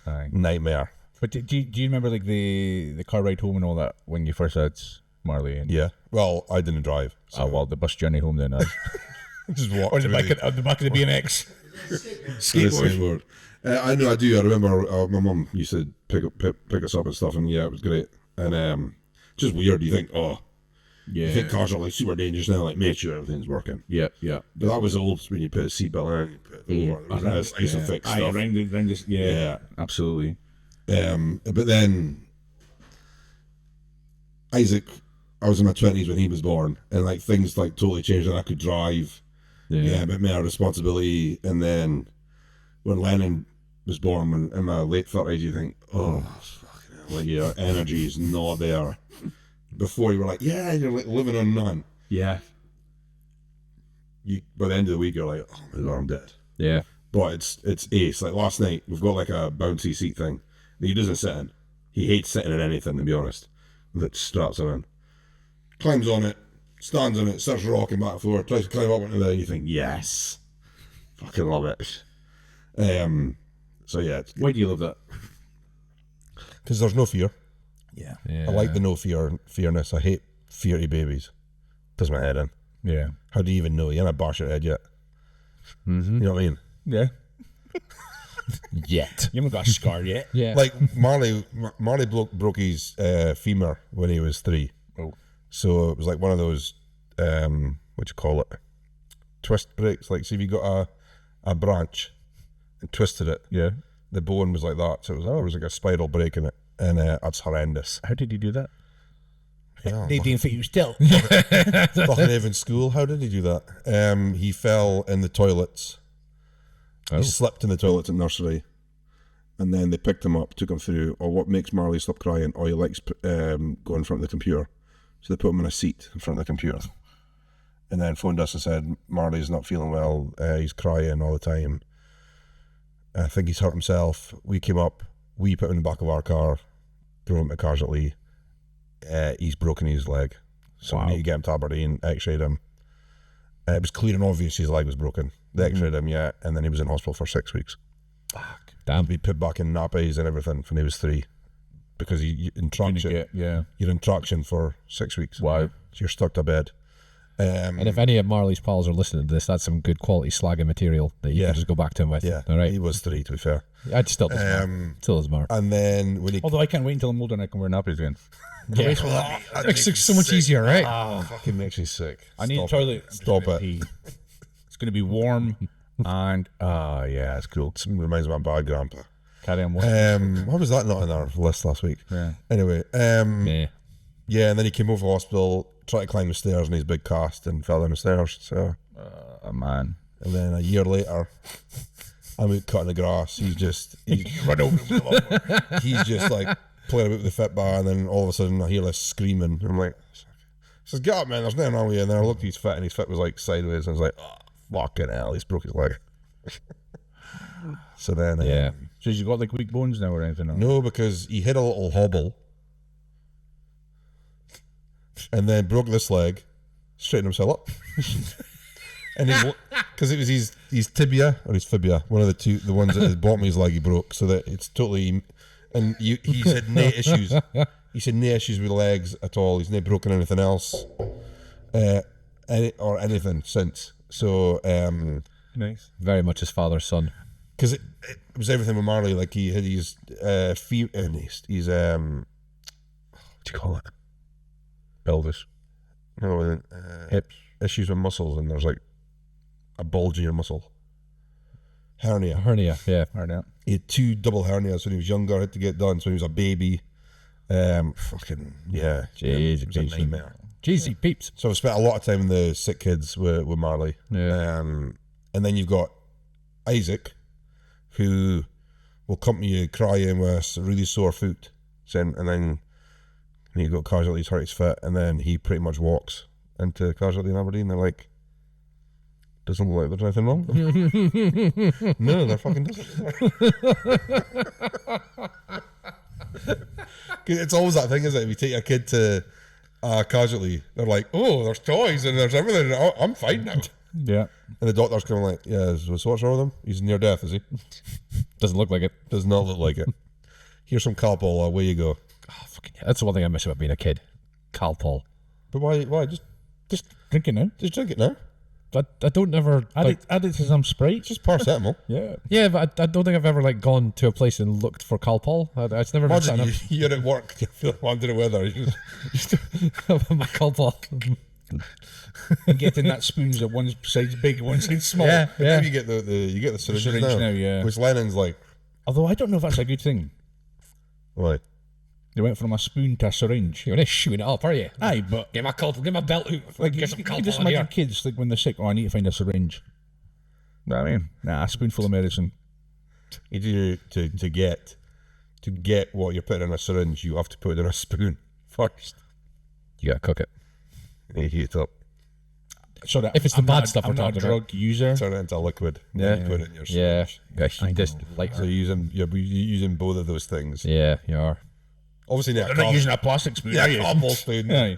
Aye. Nightmare. But do you remember like the car ride home and all that when you first had Marley? And Yeah. Well, I didn't drive. So well, the bus journey home then. just walked on the through back of the BMX. skateboard. I know I do. I remember my mum used to pick us up and stuff, and yeah, it was great. And just weird. You think, you think cars are like super dangerous now. Like, make sure everything's working. Yeah. But that was old when you put a seatbelt in. You put it over. It was nice isofix stuff. Around this, Yeah. absolutely. But then Isaac, I was in my 20s when he was born, and like things like totally changed, and I could drive. Yeah, a bit more responsibility. And then when Lennon was born, when in my late 30s, you think, oh, fucking hell, like your energy is not there. Before you were like, yeah, you're like living on none. Yeah. By the end of the week, you're like, oh my God, I'm dead. Yeah. But it's ace. Like last night, we've got like a bouncy seat thing that he doesn't sit in. He hates sitting in anything, to be honest, that straps him in. Climbs on it, stands on it, starts rocking back and forth, tries to climb up into there, and you think, yes. Fucking love it. So yeah. Why do you love that? Because there's no fear. Yeah. I like the no fearness. I hate feary babies. Does my head in. Yeah. How do you even know? You haven't bashed your head yet. Mm-hmm. You know what I mean? Yeah. Yet. You haven't got a scar yet. Yeah. Like Marley broke his femur when he was 3. Oh. So it was like one of those, what you call it, twist breaks. Like, see if you got a branch and twisted it. Yeah. The bone was like that. So it was like a spiral break in it. And that's horrendous. How did you do that? Yeah, They didn't fit you still. fucking even school. How did he do that? He fell in the toilets. He slipped in the toilets at nursery, and then they picked him up, took him through. Or what makes Marley stop crying? Or he likes going in front of the computer, so they put him in a seat in front of the computer, and then phoned us and said Marley's not feeling well. He's crying all the time. I think he's hurt himself. We came up. We put him in the back of our car, drove him to casualty. He's broken his leg, so we need to get him to Aberdeen, x-rayed him. It was clear and obvious his leg was broken. They x-rayed him, yeah, and then he was in hospital for 6 weeks. Fuck. Damn. He put back in nappies and everything when he was 3, because you in traction. Yeah. You're in traction for 6 weeks. Wow. So you're stuck to bed. And if any of Marley's pals are listening to this, that's some good quality slagging material that you can just go back to him with. Yeah, All right. he was 3, to be fair. I'd still does Mark. And then when he Although I can't wait until I'm older and I can wear nappies again. It makes it so much easier, right? fucking makes me sick. I need a Stop toilet. it. Stop it. Pee. It's going to be warm and yeah, it's cool. It reminds me of my bad grandpa. Carry on. Why was that not on our list last week? Yeah. Anyway, Yeah. yeah, and then he came over to hospital, tried to climb the stairs in his big cast and fell down the stairs. So, Man. and then a year later, I'm out cutting the grass. He's just Run over with the lawnmower. he's just like playing about with the fit bar, and then all of a sudden I hear this screaming. I'm like, he says, "Get up, man! There's nothing wrong with you." And then I looked at his foot, and his foot was like sideways, and I was like, "Oh, fucking hell! He's broke his leg." So then, Yeah. So you got like weak bones now or anything? Or? no, because he hit a little hobble, and then broke this leg, straightened himself up, and because it was his tibia or his fibia, one of the two, the ones at the bottom of his leg he broke, so that it's totally. And he said no issues. He said no issues with legs at all. He's not broken anything else, or anything since. So, Nice. Very much his father's son. because it was everything with Marley. Like he had his his what do you call it? Pelvis. No, Hips. issues with muscles, and there's like a bulge in your muscle. Hernia. Hernia, yeah. Right out. He had 2 double hernias when he was younger. Had to get done. So when he was a baby. Fucking yeah. Jeez, it was a jeez. nightmare. Jeezy peeps. So I've spent a lot of time in the sick kids with Marley. Yeah. And then you've got Isaac, who will come to you crying with a really sore foot. And then you've got casualties, hurt his foot, and then he pretty much walks into casualty in Aberdeen. They're like, doesn't look like there's anything wrong. No, there fucking doesn't. It's always that thing, isn't it? If you take a kid to casualty, they're like, oh, there's toys and there's everything. Oh, I'm fine now. Yeah. And the doctor's kind of like, yeah, so what's wrong with him? He's near death, is he? Doesn't look like it. Does not look like it. Here's some Calpol, away you go. Oh, fucking yeah. That's the one thing I miss about being a kid. Calpol. But why? Just Drink it now. just drink it now. I don't ever Add it to some Sprite. It's just paracetamol. Yeah. yeah, but I don't think I've ever like gone to a place and looked for Calpol. It's never been Imagine something. you're at work, you feel under the weather. You just, My Calpol. Getting that spoons that one side's big, one side's small. Yeah, Now yeah. you get the syringe syringe now. now, yeah. Which Lennon's like, Although I don't know if that's a good thing. why? They went from a spoon to a syringe. You're not shooting it up, are you? Aye, but Get my Calpol, get my belt out. like, Get some you Calpol just in imagine here. kids like when they're sick. Oh, I need to find a syringe. Know what I mean? Nah, a spoonful of medicine. You do to get what you're putting in a syringe, you have to put it in a spoon first. You gotta cook it. And you heat it up, So that If it's the I'm bad not, stuff I'm we're not a talking about. drug user. turn it into liquid. Yeah. Then you put it in your Yeah. syringe. You gotta heat this like So you're using both of those things. yeah, you are. Obviously, They're not using a plastic spoon, yeah, are you? Calpol spoon. Aye.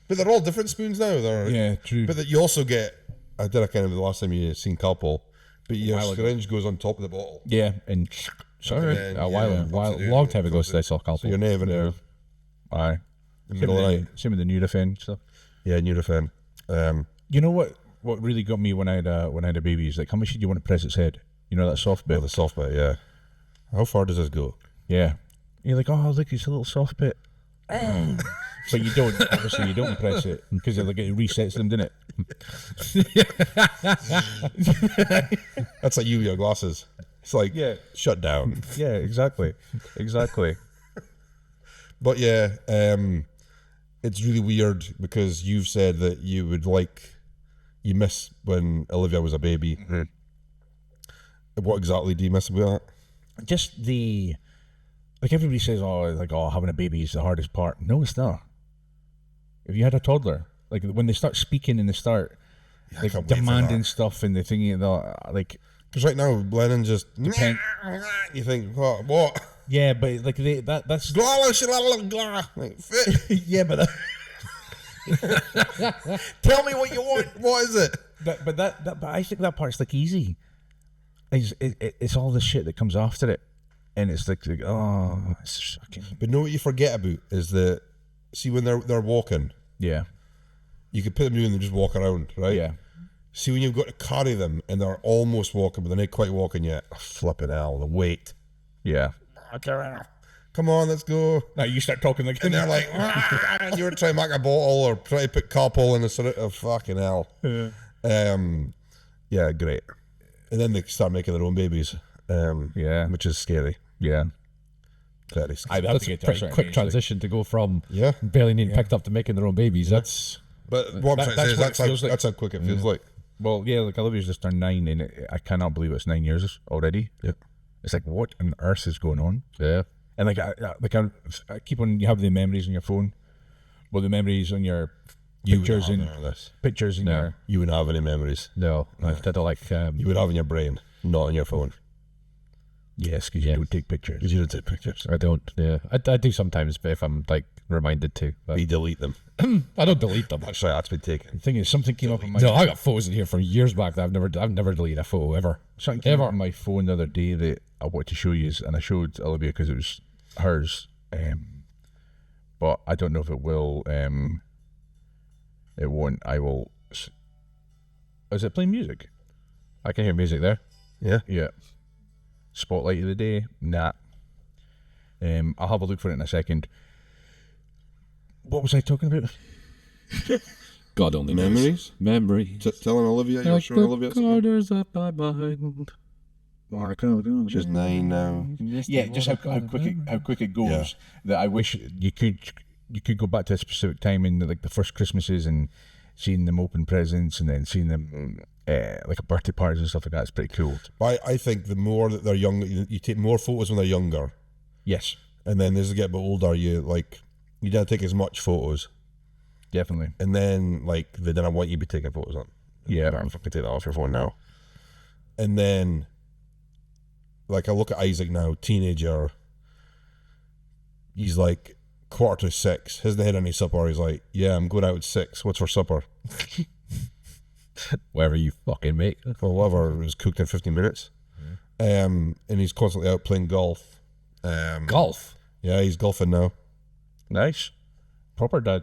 But they're all different spoons now. They're, Yeah, true. But that you also get. I did a kind of the last time you seen Calpol, but your while ago. syringe goes on top of the bottle. Yeah, and Sorry, then, a yeah, long time ago since I saw Calpol. So you're never in aye. the middle of the night. Same with the Nurofen stuff. Yeah, Nurofen. You know what really got me when I had a baby is like, how much do you want to press its head? You know that soft bit. Oh, the soft bit. Yeah. How far does this go? Yeah. You're like, oh look, it's a little soft bit. But you don't. Obviously, you don't press it because it resets them, doesn't it? That's like you with your glasses. It's like Yeah. shut down. Yeah, exactly. But yeah, it's really weird because you've said that you miss when Olivia was a baby. What exactly do you miss about that? Just like everybody says, having a baby is the hardest part. No, it's not. If you had a toddler, like when they start speaking and they start I can't wait for demanding that. stuff and the thingy, like Because right now, Lennon just Depend- you think what? Yeah, but like that's Like, fit. yeah, but Tell me what you want. What is it? but I think that part's like easy. It's all the shit that comes after it, and it's like oh, it's fucking But know what you forget about is that, see, when they're walking, yeah, you could put them doing and just walk around, right? yeah, See, when you've got to carry them and they're almost walking, but they're not quite walking yet. Oh, flipping hell, the weight. yeah. Come on, let's go. Now you start talking like, And they're like, and you were trying to make a bottle or try to put carpool in the sort of fucking hell. Yeah, great. And then they start making their own babies. Yeah. Which is scary. yeah. Very scary. I'd have That's to a get to a pretty certain quick age, transition to go from Yeah. barely needing picked up to making their own babies. That's But what I'm trying to say that's is what it feels like. that's how quick it feels like. Well, yeah, like Olivia's just turned 9, and I cannot believe it's 9 years already. Yep. It's like, what on earth is going on? yeah. And like, I keep on. You have the memories on your phone, well, the memories on your pictures would in have none of this. pictures in your. You wouldn't have any memories. No, I don't like. You would have in your brain, not on your phone. Yes, because you don't take pictures. Because you don't take pictures. I don't. Yeah, I do sometimes, but if I'm like reminded to, but We delete them. I don't delete them. Actually, that's been taken. The thing is, something came up on my. No, I got photos in here from years back that I've never deleted a photo ever. Something came up Ever. on my phone the other day that I wanted to show you, and I showed Olivia because it was hers. But I don't know if it will. It won't. I will. Is it playing music? I can hear music there. Yeah. Yeah. Spotlight of the day. Nah. I'll have a look for it in a second. What was I talking about? God only Memories? Memories. Telling Olivia, you're showing Olivia. corners of my mind. She's 9 now. Yeah, just how quick it goes. Yeah. That I wish you could go back to a specific time in like the first Christmases and seeing them open presents and then seeing them like at birthday parties and stuff like that. It's pretty cool. But I think the more that they're young, you take more photos when they're younger, Yes, and then as they get a bit older, you don't take as much photos, definitely. and then like they don't want you to be taking photos on. Yeah. Better fucking take that off your phone now. And then, like, I look at Isaac now, teenager. He's like 6:45. Hasn't had any supper. He's like, yeah, I'm going out at 6. What's for supper? Wherever you fucking make. Well, whatever was cooked in 15 minutes. And he's constantly out playing golf. Golf. Yeah, he's golfing now. Nice, proper dad.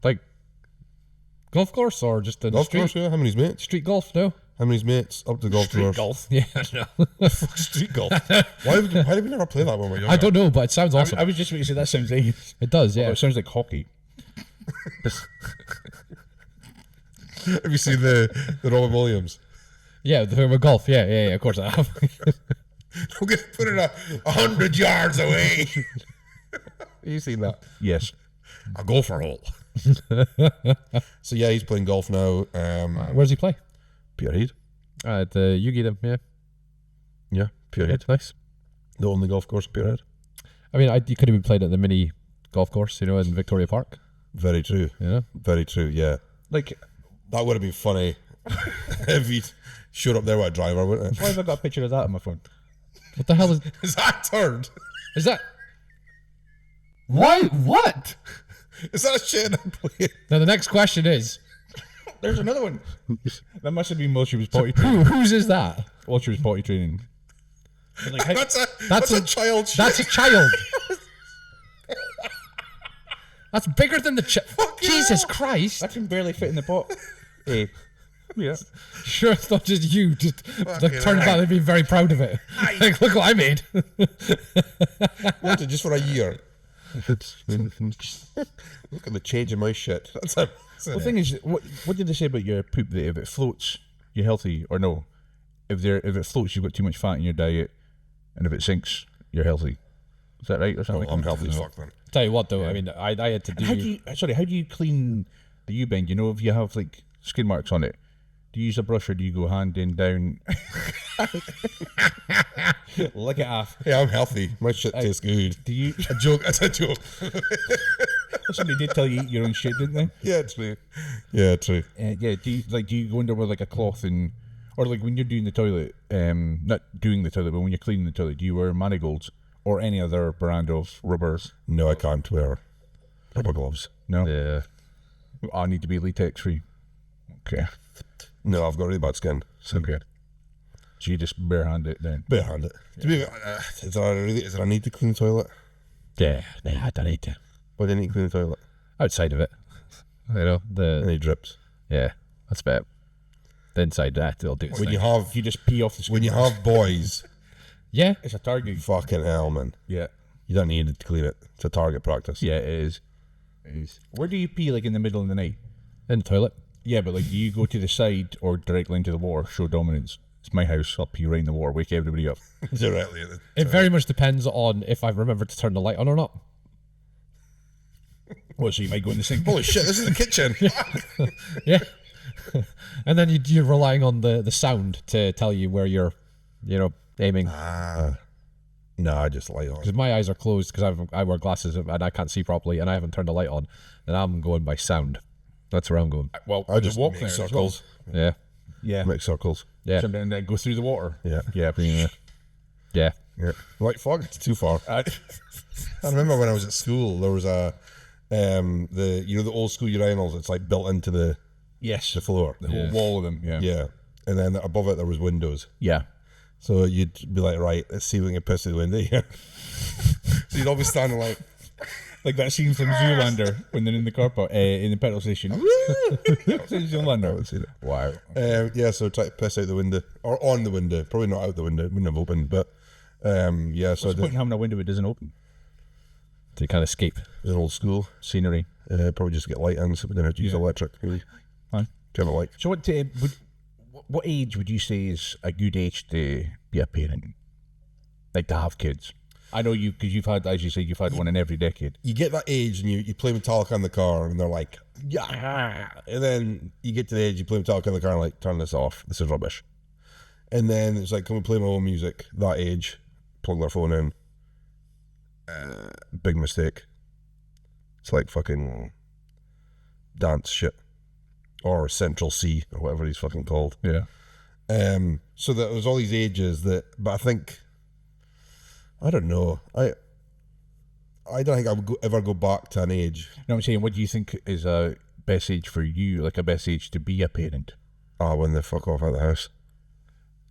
Like golf course or just in the Golf street? course, yeah. How many's mates? Street golf, no? How many's mates up to golf course? Golf. Yeah, no. Street golf. Why did we never play that when we were younger? I don't know, but it sounds awesome. I was just going to say that sounds like It does, yeah. it sounds like hockey. Have you seen the Robin Williams? Yeah, with golf. Yeah, of course I have. I'm going to put it 100 yards away. You seen that? Yes. A golfer hole. So yeah, he's playing golf now. Where does he play? Peterhead. The Yugi them, yeah. Yeah, Peterhead. Nice. The only golf course in Peterhead. I mean, you could have been playing at the mini golf course, in Victoria Park. Very true. Yeah. Very true, yeah. Like, That would have been funny if he showed up there with a driver, wouldn't it? why have I got a picture of that on my phone? What the hell is Is that a turd? that? Why? What? Is that a shit I'm playing? Now the next question is, There's another one. That must have been while she was potty whose is that? while she was potty training. But like, That's a child shit. That's a child. That's bigger than the Jesus Christ. that can barely fit in the pot. Hey. Yeah. Sure, it's not just you. Just like, turns out they'd be very proud of it. Like, look what I made. Wanted just for a year. Look at the change in my shit. That's a The thing is, what did they say about your poop? That if it floats, you're healthy, or no? If it floats, you've got too much fat in your diet, and if it sinks, you're healthy. Is that right? Or something? I'm healthy as fuck then. Tell you what, though, I mean, I had to do. How do you clean the U-bend? If you have like skin marks on it, do you use a brush or do you go hand in down? Lick it off. Yeah, I'm healthy. My shit tastes good. Do you? A joke. That's a joke. Somebody did tell you eat your own shit, didn't they? Yeah, true. Yeah, true. Yeah. Do you go in there with like a cloth or like when you're doing the toilet? Not doing the toilet, but when you're cleaning the toilet, do you wear marigolds or any other brand of rubbers? No, I can't wear rubber gloves. No. Yeah. I need to be latex free. Okay. No, I've got really bad skin. So Okay. So you just barehand it then? barehand it. To be, is there a need to clean the toilet? Yeah. I don't need to. Why do you need to clean the toilet? Outside of it. Any drips? Yeah, that's about it. The inside, they'll do it. When you have You just pee off the skin. when you have boys, Yeah. It's a target. fucking hell, man. Yeah. You don't need to clean it. It's a target practice. Yeah, it is. It is. Where do you pee, like, in the middle of the night? In the toilet. Yeah, but, like, do you go to the side or directly into the water, show dominance? It's my house, I'll pee right in the water, wake everybody up. Directly. It very much depends on if I've remembered to turn the light on or not. What, so you might go in the sink? Holy shit! This is the kitchen. Yeah. And then you're relying on the sound to tell you where you're, aiming. No, I just light on. Because my eyes are closed because I wear glasses and I can't see properly and I haven't turned the light on. Then I'm going by sound. That's where I'm going. Well, I just walk make there circles. Yeah. Yeah. Make circles. Yeah. So then go through the water. Yeah. Yeah. Yeah. Yeah. Like fuck, it's too far. I remember when I was at school, there was a the old school urinals. It's like built into the Yes. floor. The whole wall of them. Yeah. Yeah, and then above it there was windows. Yeah. So you'd be like, right, let's see if we can piss through the window here. So you'd always stand Like that scene from Zoolander when they're in the car park, in the petrol station. Zoolander. Wow. Yeah, so try to piss out the window or on the window. Probably not out the window. It wouldn't have opened, but yeah. So What's the point in having a window that doesn't open? To kind of escape. it was an old school. Scenery. Probably just get light in, so we didn't have to use electric. Really, Fine. kind of like. So what age would you say is a good age to be a parent? Like to have kids? I know you, because you've had, as you said, you've had one in every decade. You get that age and you play Metallica in the car and they're like, yeah. And then you get to the age you play Metallica in the car and like, turn this off. This is rubbish. And then it's like, can we play my own music? That age, plug their phone in. Big mistake. It's like fucking dance shit. Or Central C or whatever he's fucking called. Yeah. So that there's all these ages that, but I think, I don't know. I don't think I would ever go back to an age. No, I'm saying, what do you think is a best age for you, like a best age to be a parent? When they fuck off out of the house.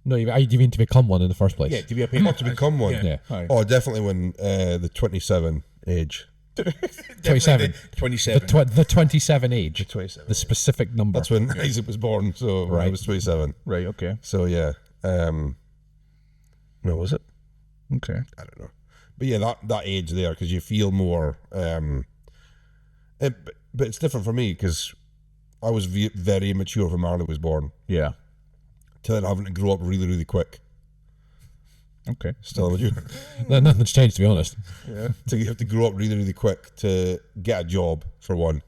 No, you mean to become one in the first place? Yeah, to be a parent. Not to become one. Yeah. Aye. Oh, definitely when the 27 age. 27. 27. The 27 age. 27. The specific number. That's when Isaac was born, so I Right. was 27. Right, okay. So yeah. No, was it? Okay. I don't know. But yeah, that age there, because you feel more. But it's different for me, because I was very immature when Marley was born, Yeah. to then having to grow up really, really quick. Okay. Still immature. No, nothing's changed, to be honest. So you have to grow up really, really quick to get a job, for one,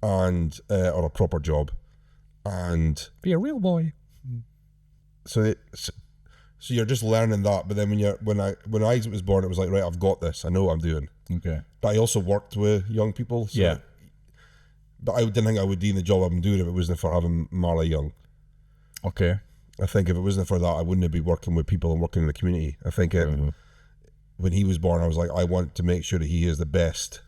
and or a proper job, and Be a real boy. so you're just learning that. But then when Isaac was born, it was like, right, I've got this. I know what I'm doing. Okay. But I also worked with young people. So Yeah. But I didn't think I would do the job I'm doing if it wasn't for having Marley young. Okay. I think if it wasn't for that, I wouldn't be working with people and working in the community. I think when he was born, I was like, I want to make sure that he is the best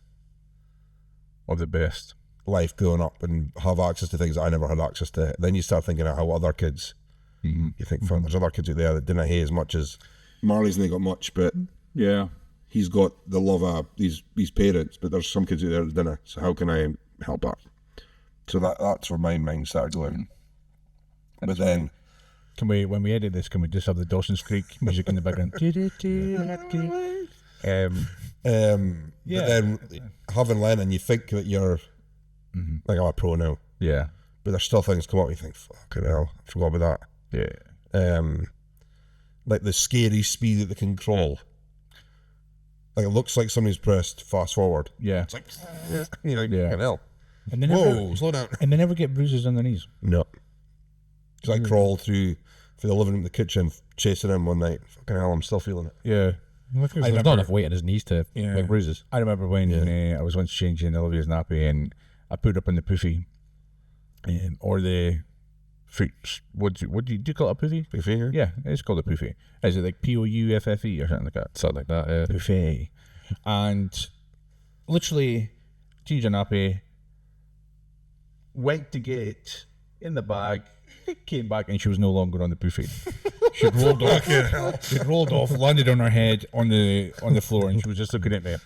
Of the best. life growing up and have access to things that I never had access to. Then you start thinking of how other kids, you think, fuck, there's other kids out there that didn't have as much as Marley's not got much, but Yeah. he's got the love of these parents, but there's some kids out there that didn't. So how can I help that? So that's where my mind started going. But then, Can we, when we edit this, can we just have the Dawson's Creek music in the background? but then having Lennon, you think that you're like, I'm a pro now, Yeah. but there's still things come up. You think, fucking hell, I forgot about Yeah. that. Like the scary speed that they can crawl. Like it looks like somebody's pressed fast forward. Yeah. It's like, you're like, Yeah. fucking hell. And they Whoa, never, slow down. and they never get bruises on their knees. No. Because I crawled through the living room, the kitchen, chasing him one night. Fucking hell, I'm still feeling it. Yeah. There's remember- not enough weight on his knees to make bruises. I remember when I was once changing Olivia's nappy and I put up in the poofy or the What do you call it, a poofy? Poofy, Yeah, it's called a poofy. Is it like Pouffie or something like that? Something like that. Yeah. Poofy. And literally, changed a nappy, went to get in the bag, came back, and she was no longer on the poofy. She'd rolled off. She'd rolled off, landed on her head on the floor, and she was just looking at me.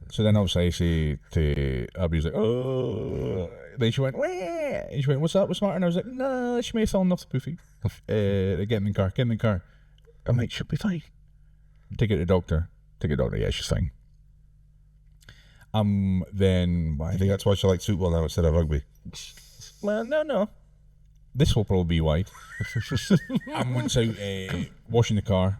So then obviously I say to Abby, like, oh. Then she went, wah. And she went, what's that? What's the matter? And I was like, no, she may have fallen off the poofy. Get in the car. Get in the car. I'm like, she'll be fine. Take her to the doctor. Take her to the doctor. Yeah, she's fine. Then I think that's why she likes football now instead of rugby. Well, no. This will probably be why. I'm once out washing the car,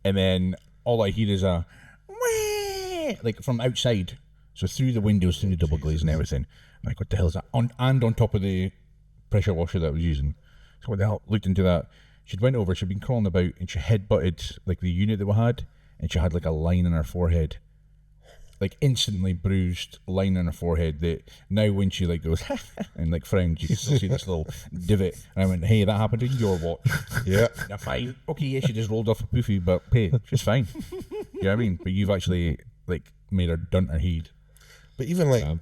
and then all I hear is a wah, like from outside. So through the windows, through the double glaze and everything. I'm like, what the hell is that? And on top of the pressure washer that I was using. So what the hell? Looked into that. She'd went over, she'd been crawling about, and she headbutted like the unit that we had, and she had like a line on her forehead. Like instantly bruised line on her forehead that now when she like goes and like frowns, you can still see this little divot. And I went, hey, that happened in your watch. Yeah. You're fine. Okay, yeah, she just rolled off a poofy, but hey, she's fine. You know what I mean? But you've actually like made her dunt her head. But even like,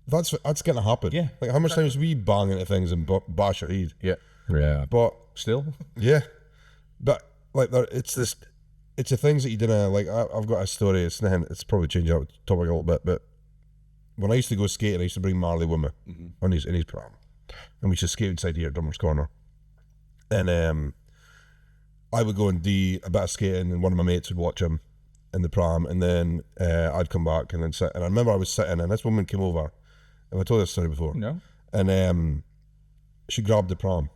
that's gonna happen. Yeah. Like how much times we bang into things and bash our head. Yeah. Yeah. But Still? yeah, but like it's the things that you didn't like. I've got a story. It's probably changing up the topic a little bit, but when I used to go skating, I used to bring Marley with me in his pram, and we used to skate inside here at Dummer's Corner, and I would go and do a bit of skating, and one of my mates would watch him in the pram, and then I'd come back and then sit. And I remember I was sitting, and this woman came over. Have I told this story before? No. And she grabbed the pram,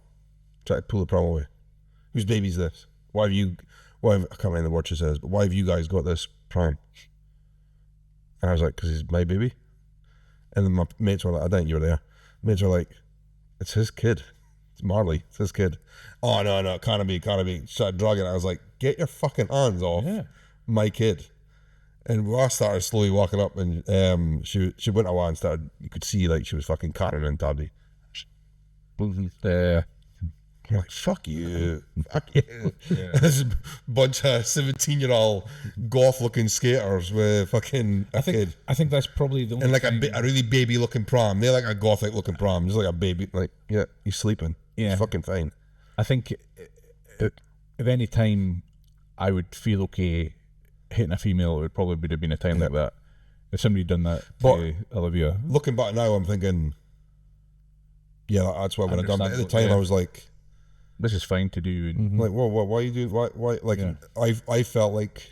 tried to pull the pram away. Whose baby's this? I can't remember the word she says, but why have you guys got this pram? And I was like, because it's my baby. And then my mates were like, I don't think you were there. Mates were like, it's his kid. It's Marley. It's his kid. Oh, no, it can't be. Started dragging it. I was like, get your fucking hands off my kid. And I started slowly walking up, and she went away and started, you could see like she was fucking catting and daddy. I'm like, fuck you. Fuck you. This bunch of 17-year-old goth-looking skaters with fucking kid. I think that's probably the only And like a really baby-looking pram. They're like a gothic-looking pram. Just like a baby. Like, yeah, he's sleeping. Yeah. He's fucking fine. I think if any time I would feel okay hitting a female, it would probably would have been a time like that. If somebody had done that to Olivia. Looking back now, I'm thinking, yeah, that's what I would have done. But at the time, I was like, this is fine to do. And like, whoa, why you do? Why? Like, I felt like,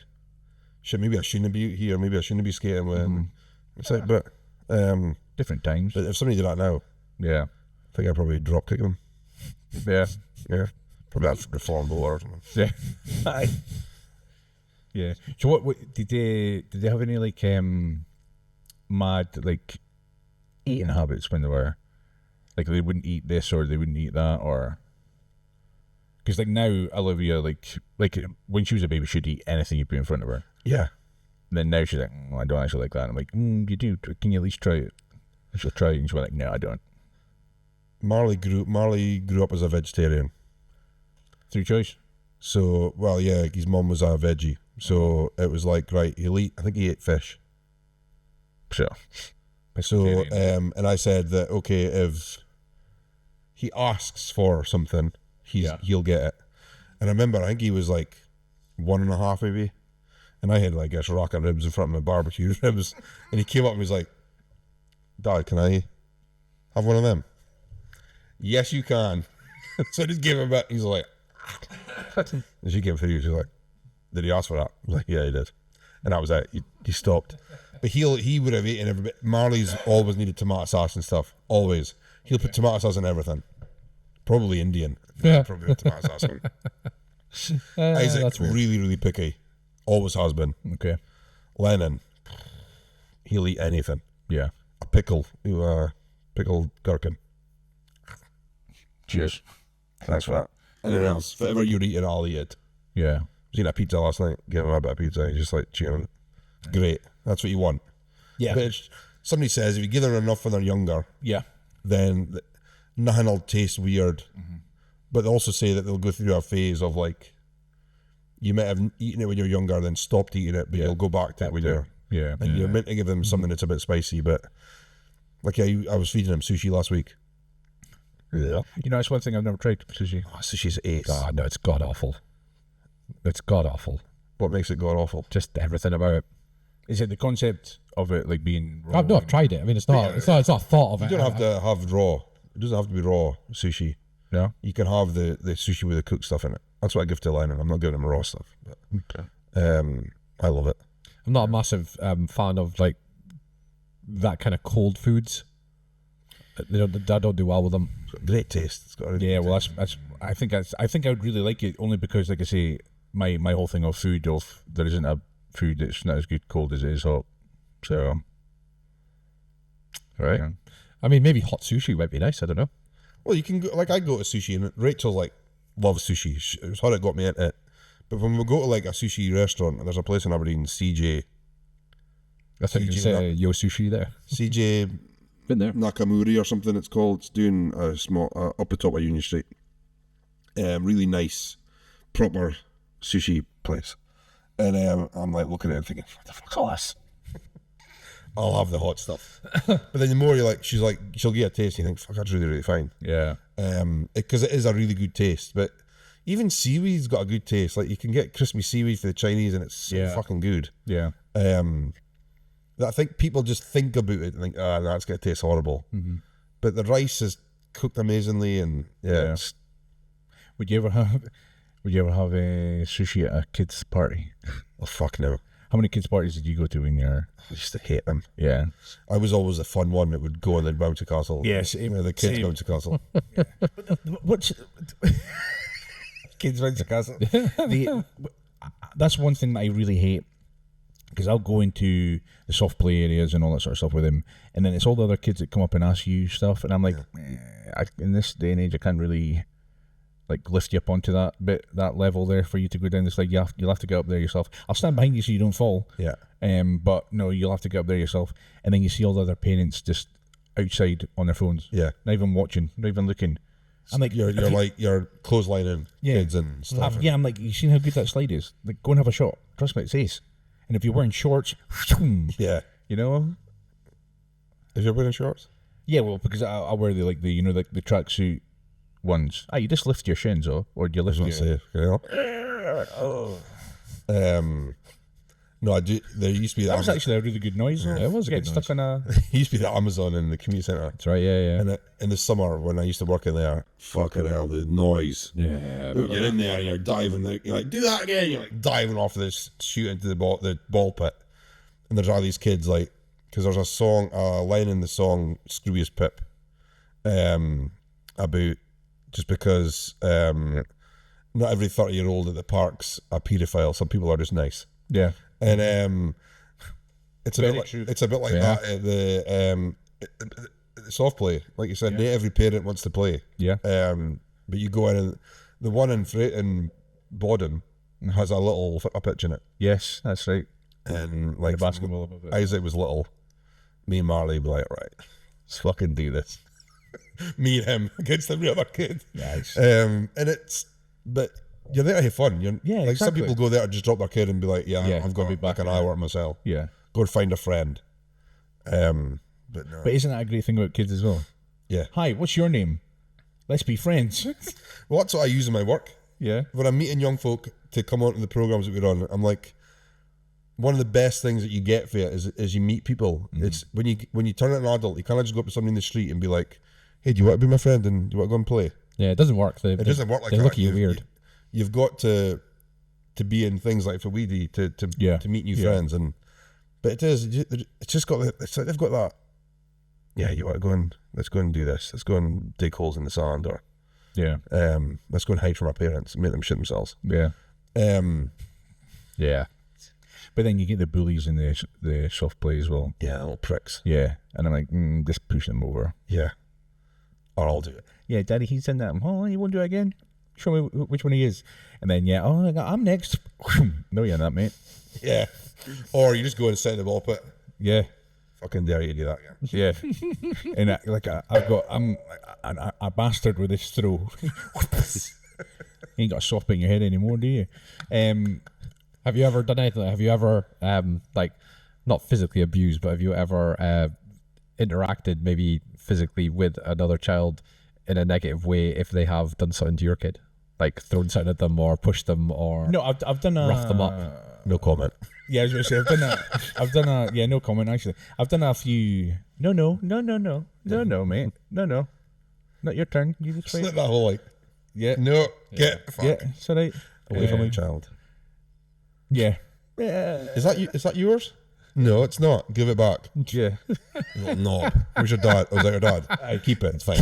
shit, maybe I shouldn't be here. Maybe I shouldn't be skating when. It's like, but different times. But if somebody did that now, Yeah. I think I'd probably drop kick them. Yeah. Yeah, probably that's reform board or something. Yeah. Aye. Yeah. So what did they have any like mad like eating habits when they were like they wouldn't eat this or they wouldn't eat that, or because like now Olivia like when she was a baby she'd eat anything you put in front of her. Yeah. And then now she's like, I don't actually like that. And I'm like, you do. Can you at least try it? And she'll try it, and she's like, no, I don't. Marley grew up as a vegetarian. Through choice. So, well, yeah, his mum was a veggie. So it was like, right, I think he ate fish. Sure. So, and I said that, okay, if he asks for something, he'll get it. And I remember, I think he was like 1.5 maybe. And I had like a rack of ribs in front of my barbecue ribs. And he came up and was like, Dad, can I have one of them? Yes, you can. So I just gave him a bit. He's like, and she came through. She's like, did he ask for that? I was like, yeah, he did. And that was it. He stopped. But he would have eaten every bit. Marley's always needed tomato sauce and stuff. Always. He'll put tomato sauce in everything. Probably Indian. Yeah. Probably put tomato sauce in. Isaac's really, really picky. Always has been. Okay. Lennon, he'll eat anything. Yeah. A pickle. Pickled gherkin. Cheers. Thanks for that. Anything else? If ever you're eating, I'll eat it. Yeah. I was eating a pizza last night. Give him a bit of pizza. He's just like chewing on it. Great. That's what you want. Yeah. But somebody says if you give them enough when they're younger, Yeah. then nothing will taste weird. But they also say that they'll go through a phase of like, you might have eaten it when you're younger, then stopped eating it, but you'll go back to it when you're. Yeah. And you're meant to give them something that's a bit spicy, but like I was feeding him sushi last week. Yeah. You know, that's one thing I've never tried, sushi. Oh, sushi's ace. God, no, it's god awful. It's god awful. What makes it god awful? Just everything about it. Is it the concept of it like being raw? I've tried it. I mean, it's not a thought of You it. don't have to have raw. It doesn't have to be raw sushi. No? You can have the sushi with the cooked stuff in it. That's what I give to Lennon. I'm not giving him raw stuff. But, I love it. I'm not a massive fan of like that kind of cold foods. I don't do well with them. It's got great taste. It's got a Yeah, well, I think I would really like it only because, like I say, my whole thing of food, of there isn't a food that's not as good cold as it is hot. So, right. yeah. I mean, maybe hot sushi might be nice. I don't know. Well, you can go, like I go to sushi and Rachel like loves sushi. It was her that got me into it. But when we go to like a sushi restaurant, there's a place in Aberdeen, CJ I think you CJ say Yo Sushi there. CJ Been there. Nakamuri or something it's called. It's doing a small up the top of Union Street. Really nice, proper sushi place. And I'm like looking at it and thinking, what the fuck's all this? I'll have the hot stuff. But then the more you're like, she's like, she'll get a taste and you think, fuck, that's really, really fine. Yeah. Because it is a really good taste. But even seaweed's got a good taste. Like you can get crispy seaweed for the Chinese and it's so fucking good. Yeah. I think people just think about it and think, that's going to taste horrible. But the rice is cooked amazingly and Yeah. it's, Would you ever have a sushi at a kid's party? oh fuck no. How many kids' parties did you go to when you're? I used to hate them. Yeah. I was always the fun one that would go and then bounce a castle. Yes, The kids same. bounce a castle. What's kids rides the castle? That's one thing that I really hate, because I'll go into the soft play areas and all that sort of stuff with him, and then it's all the other kids that come up and ask you stuff, and I'm like, in this day and age, I can't really like lift you up onto that level there for you to go down this. Like you'll have to get up there yourself. I'll stand behind you so you don't fall. Yeah. But no, you'll have to get up there yourself, and then you see all the other parents just outside on their phones. Yeah. Not even watching, not even looking. I'm like, You're like you're clotheslining kids and stuff. I'm like, you seen how good that slide is? Like, go and have a shot. Trust me, it's ace. And if you're wearing shorts, Yeah. you know, If you're wearing shorts? yeah, well, because I wear the the tracksuit ones. You just lift your shins, or do you lift I your? was say, you know? No, I do. There used to be That was that. actually a really good noise. Though. it was a Getting good stuck on a. Used to be the Amazon in the community centre. That's right. Yeah. And in the summer when I used to work in there, fucking hell, the noise. Yeah. You're in there and you're diving. You're like, do that again. You're like diving off this, shoot into the ball pit. And there's all these kids like, because there's a line in the song "Screwiest Pip," about just because not every 30-year-old at the park's a paedophile. Some people are just nice. Yeah. And it's a Very bit like true. it's a bit like Yeah. that at the soft play. Like you said, not every parent wants to play. Yeah. But you go in and the one in Bodden has a little a pitch in it, Yes, that's right. and like The basketball above it. Isaac was little. Me and Marley be like, right, let's fucking do this. Me and him against every other kid. Nice. But you're there to have fun. Yeah, like some exactly. people go there to just drop their kid and be like, Yeah, I've got to be back an hour myself. Yeah. Go and find a friend. But no. But isn't that a great thing about kids as well? Yeah. Hi, what's your name? Let's be friends. Well, that's what I use in my work. Yeah. When I'm meeting young folk to come onto the programs that we're on, I'm like, one of the best things that you get for it is you meet people. It's when you turn into an adult, you can't just go up to somebody in the street and be like, hey, do you want to be my friend and do you want to go and play? Yeah. It doesn't work. It doesn't work like they that. look at you weird. You've got to be in things like for Weedy to meet new friends, but it's just got it's like they've got that. Yeah, you want to go and let's go and do this. Let's go and dig holes in the sand, or Yeah. let's go and hide from our parents and make them shit themselves. Yeah. Yeah. But then you get the bullies in the soft play as well. Yeah, little pricks. Yeah. And I'm like, just push them over. Yeah, or I'll do it. Yeah, Daddy, he's done that. Oh, you won't do it again? Show me which one he is. And then, I'm next. No, you're not, mate. Yeah, or you just go and sit in the ball pit. Yeah. Fucking dare you to do that again. Yeah. And I'm a bastard with this throw. Ain't got a soft bit in your head anymore, do you? Have you ever done anything? Have you ever like not physically abused, but have you ever interacted maybe physically with another child in a negative way if they have done something to your kid, like thrown something at them or pushed them or No, I've done a roughed them up? No comment. Yeah, I was going to say I've done a yeah, no comment actually. I've done a few. No, mate, no, not your turn. You just Slip wait. that whole like, Yeah, no, get fuck yeah, it's alright. away from my child. Yeah, Is that you? Is that yours? No, it's not. Give it back. yeah. You little knob. Where's your dad? Was that your dad? I keep it. It's fine.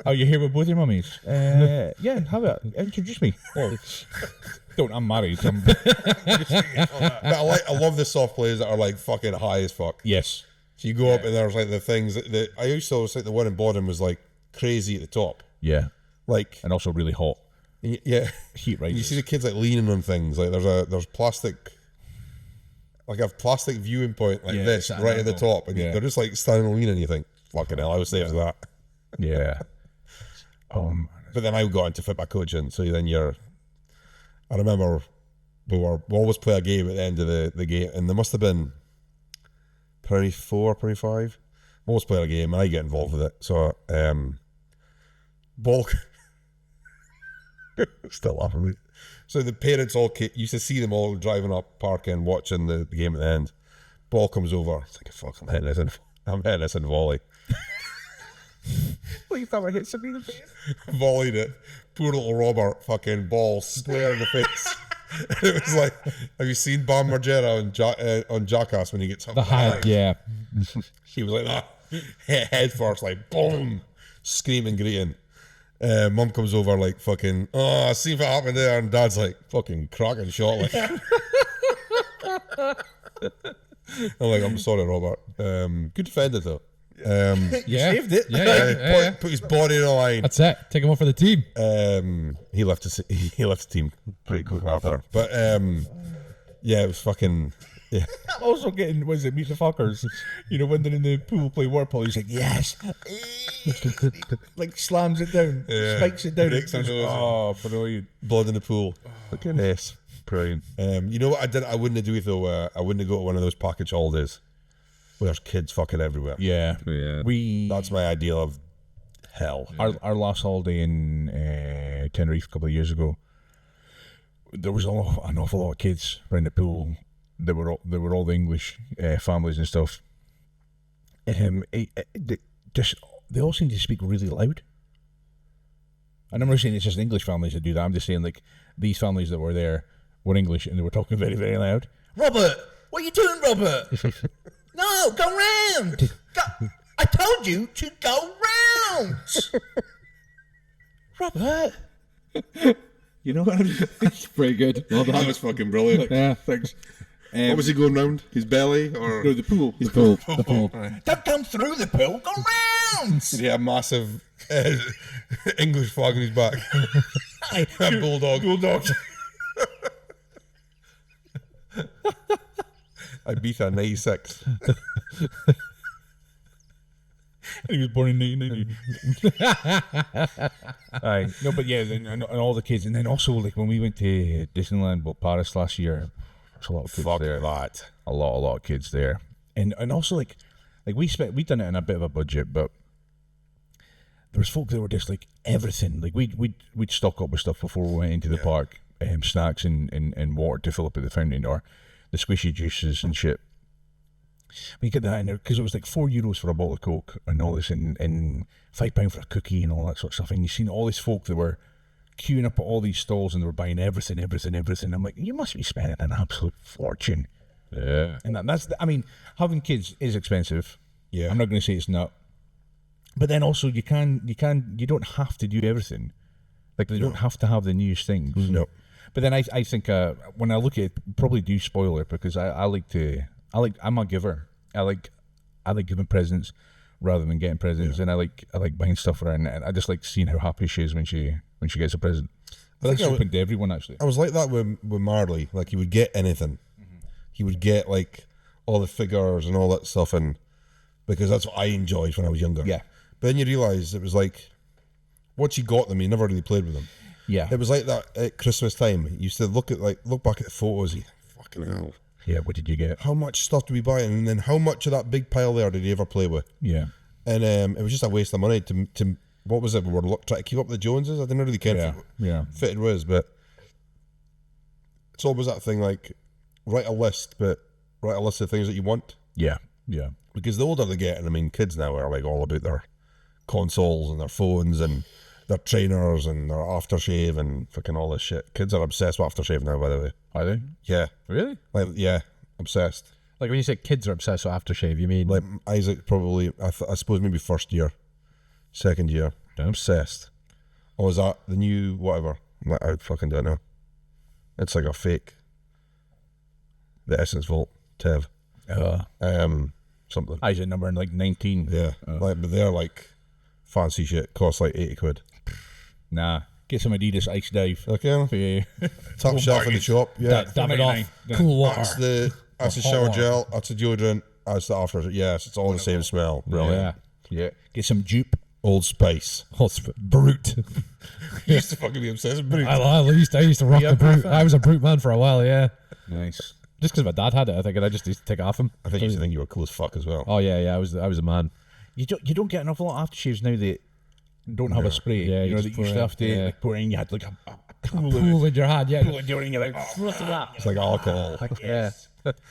Oh, you're here with both your mummies? Yeah, have it. Introduce me. Oh, don't. I'm married. But I love the soft plays that are like fucking high as fuck. Yes. So you go up and there's like the things that I used to always think the one in bottom was like crazy at the top. Yeah, Like, and also really hot. yeah. Heat rises. You see the kids like leaning on things. Like there's plastic, like a plastic viewing point like Yeah, this it's at an right at the angle. top, and Yeah. they're just like standing and leaning. And you think, fucking hell, I was there for that. Yeah. But then I got into football coaching, so then I remember we always play a game at the end of the game, and there must have been probably 4, probably 5. Always play a game, and I get involved with it. So, ball. Still laughing at me. So the parents all used to see them all driving up, parking, watching the game at the end. Ball comes over. It's like, fuck, I'm hitting this in volley. Well, you thought I hit somebody in the face? Volleyed it. Poor little Robert, fucking ball square in the face. And it was like, have you seen Bam Margera on Jackass when he gets up? The hand, yeah. He was like that. Head first, like, boom. Screaming, greeting. Mum comes over like fucking, oh, I see what happened there, and Dad's like fucking cracking shot like. I'm like, I'm sorry, Robert. Good defender though. Yeah. Saved it. Yeah. Put his body in the line. That's it. Take him on for the team. He left the team pretty quick after. But yeah, it was fucking. Yeah. I'm also getting, was it Meet the Fuckers? You know, when they're in the pool play Warpole, he's like, yes. Like slams it down, spikes it down. Breaks it down. Oh, brilliant. Blood in the pool. Fucking yes. Brilliant. You know what I wouldn't do though? I wouldn't go to one of those package holidays where there's kids fucking everywhere. Yeah. Yeah. That's my ideal of hell. Our last holiday in Tenerife a couple of years ago, there was an awful lot of kids around the pool. They were all the English families and stuff. They all seem to speak really loud. And I'm not saying it's just English families that do that. I'm just saying like these families that were there were English and they were talking very, very loud. Robert, what are you doing, Robert? No, go round. I told you to go round. Robert. You know what? It's pretty good. Well done. That was fucking brilliant. Yeah, thanks. What was he going round? His belly or No, the pool. The pool. The pool. Don't come through the pool, go round. Did he have massive English flag on his back? A bulldog. Ibiza 96. He was born in 1990. Aye. No, but yeah, and all the kids. And then also, like, when we went to Disneyland, Paris last year, there's a lot of kids there. That. A lot of kids there. And also, like we done it in a bit of a budget, but there was folk that were just, like, everything. Like, we'd stock up with stuff before we went into the park. Snacks and water to fill up at the fountain, or the squishy juices and shit. We get that in there because it was like €4 for a bottle of Coke and all this, and £5 for a cookie and all that sort of stuff. And you seen all these folk that were queuing up at all these stalls and they were buying everything. I'm like, you must be spending an absolute fortune. Yeah. And I mean, having kids is expensive. Yeah. I'm not going to say it's not, but then also you don't have to do everything. Like they don't have to have the newest things. No. But then I think when I look at it, probably do spoil it because I'm a giver. I like giving presents rather than getting presents, and I like buying stuff for her, and I just like seeing how happy she is when she gets a present. I think That's open to everyone actually. I was like that with Marley. Like he would get anything. he would get like all the figures and all that stuff, and because that's what I enjoyed when I was younger. Yeah. But then you realise it was like, once you got them, you never really played with them. Yeah. It was like that at Christmas time. You used to look back at the photos. You fucking hell. Yeah, what did you get? How much stuff did we buy, and then how much of that big pile there did you ever play with? Yeah. And it was just a waste of money to what was it? We were trying to keep up with the Joneses. I didn't really care fitted was, but it's always that thing like write a list of things that you want. Yeah. Yeah. Because the older they get, and I mean, kids now are like all about their consoles and their phones and their trainers and their aftershave and fucking all this shit. Kids are obsessed with aftershave now, by the way. Are they? Yeah, Really? like yeah, obsessed. Like when you say kids are obsessed with aftershave, you mean Like Isaac probably, I suppose maybe first year, second year, obsessed. Or is that the new whatever? I'm like, I fucking don't know. It's like a fake. The Essence Vault, Tev. Something. Isaac number like 19. Yeah, like, but they're like fancy shit. Costs like 80 quid. Nah. Get some Adidas Ice Dive. Okay. Yeah. Top shelf in the shop. Yeah, dab it off, 4.99. cool water. that's the shower gel. That's the deodorant. That's the after. Yes, it's all the same smell. Brilliant. Yeah. Get some Dupe. Old Spice. Brute. I used to fucking be obsessed with Brute. I used to rock the Brute. I was a Brute man for a while, yeah. Nice. Just because my dad had it, I think, and I just used to take it off him. I think you used to think you were cool as fuck as well. Oh yeah, I was a man. You don't get an awful lot of aftershaves now that don't have a spray. Yeah, you you know just that you used to pour have to it, like, pour in. You had like a pool Pool in your hand, yeah. of deodorant. You're like, oh, It's like alcohol. Yeah.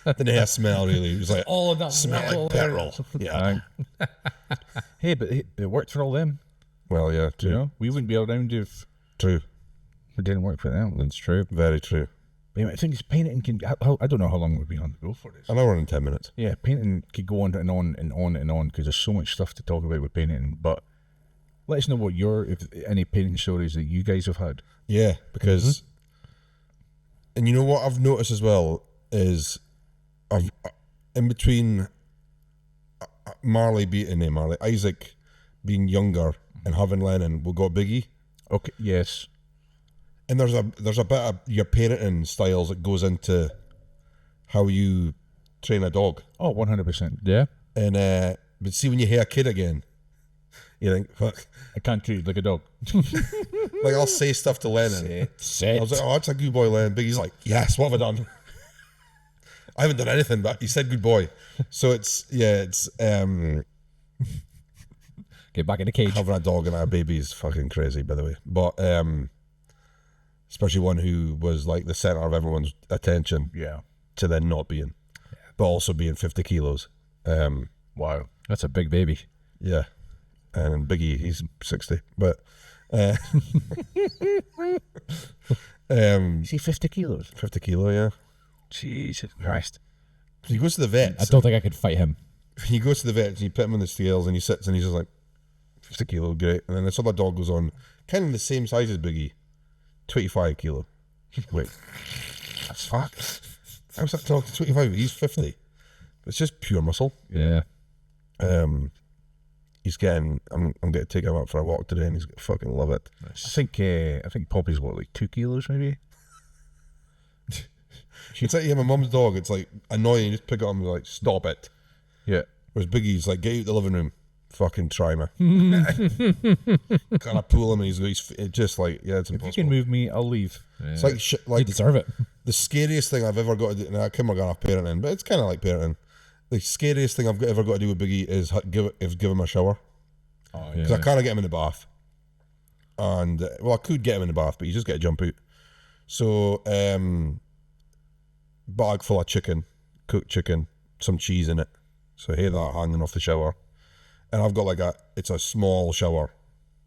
Didn't have smell really. It was like All of that smell metal. like petrol. Yeah. hey, but it worked for all them. Well, yeah, true. You know, we wouldn't be around if True. it didn't work for them. That's true. Very true. But I think it's painting can. I don't know how long we've been on the go for this. An hour and 10 minutes. Yeah, painting could go on and on and on and on because there's so much stuff to talk about with painting. But let us know what if any painting stories that you guys have had. Yeah, because, and you know what I've noticed as well is, I've in between Isaac being younger and having Lennon, we got Biggie, Okay. Yes. and there's a bit of your parenting styles that goes into how you train a dog, Oh, 100%. Yeah. and but see when you hear a kid again, you think fuck. I can't treat it like a dog. Like I'll say stuff to Lennon. I was like, oh, that's a good boy, Lennon. Biggie's like, yes, what have I done? I haven't done anything, but he said good boy. So it's Get back in the cage. having a dog and a baby is fucking crazy, by the way. But especially one who was like the center of everyone's attention Yeah. to then not being, but also being 50 kilos. Wow. That's a big baby. Yeah, and Biggie, he's 60, but Is he 50 kilos? 50 kilo, yeah. Jesus Christ. He goes to the vet. I don't think I could fight him. He goes to the vet and you put him on the scales and he sits and he's just like 50 kilo, great. And then this other dog goes on, kind of the same size as Biggie, 25 kilo. Wait, that's fuck. How's that dog 25? He's 50. It's just pure muscle. Yeah. He's getting. I'm going to take him out for a walk today and he's going to fucking love it. I think Poppy's what, like 2 kilos maybe? It's like my mum's dog. It's like annoying. You just pick it up and be like, stop it. Yeah. Whereas Biggie's like, get out the living room. Fucking try me. Kind of pull him and he's just like, yeah, it's If you impossible. can move me, I'll leave. It's like shit. You Like deserve it. the scariest thing I've ever got to do. Now, Kim are gonna have parenting, but it's kind of like parenting. The scariest thing I've ever got to do with Biggie is give him a shower Oh, because I can't get him in the bath. And well, I could get him in the bath, but you just get to jump out. So, bag full of chicken, cooked chicken, some cheese in it. So I hear that hanging off the shower, and I've got it's a small shower,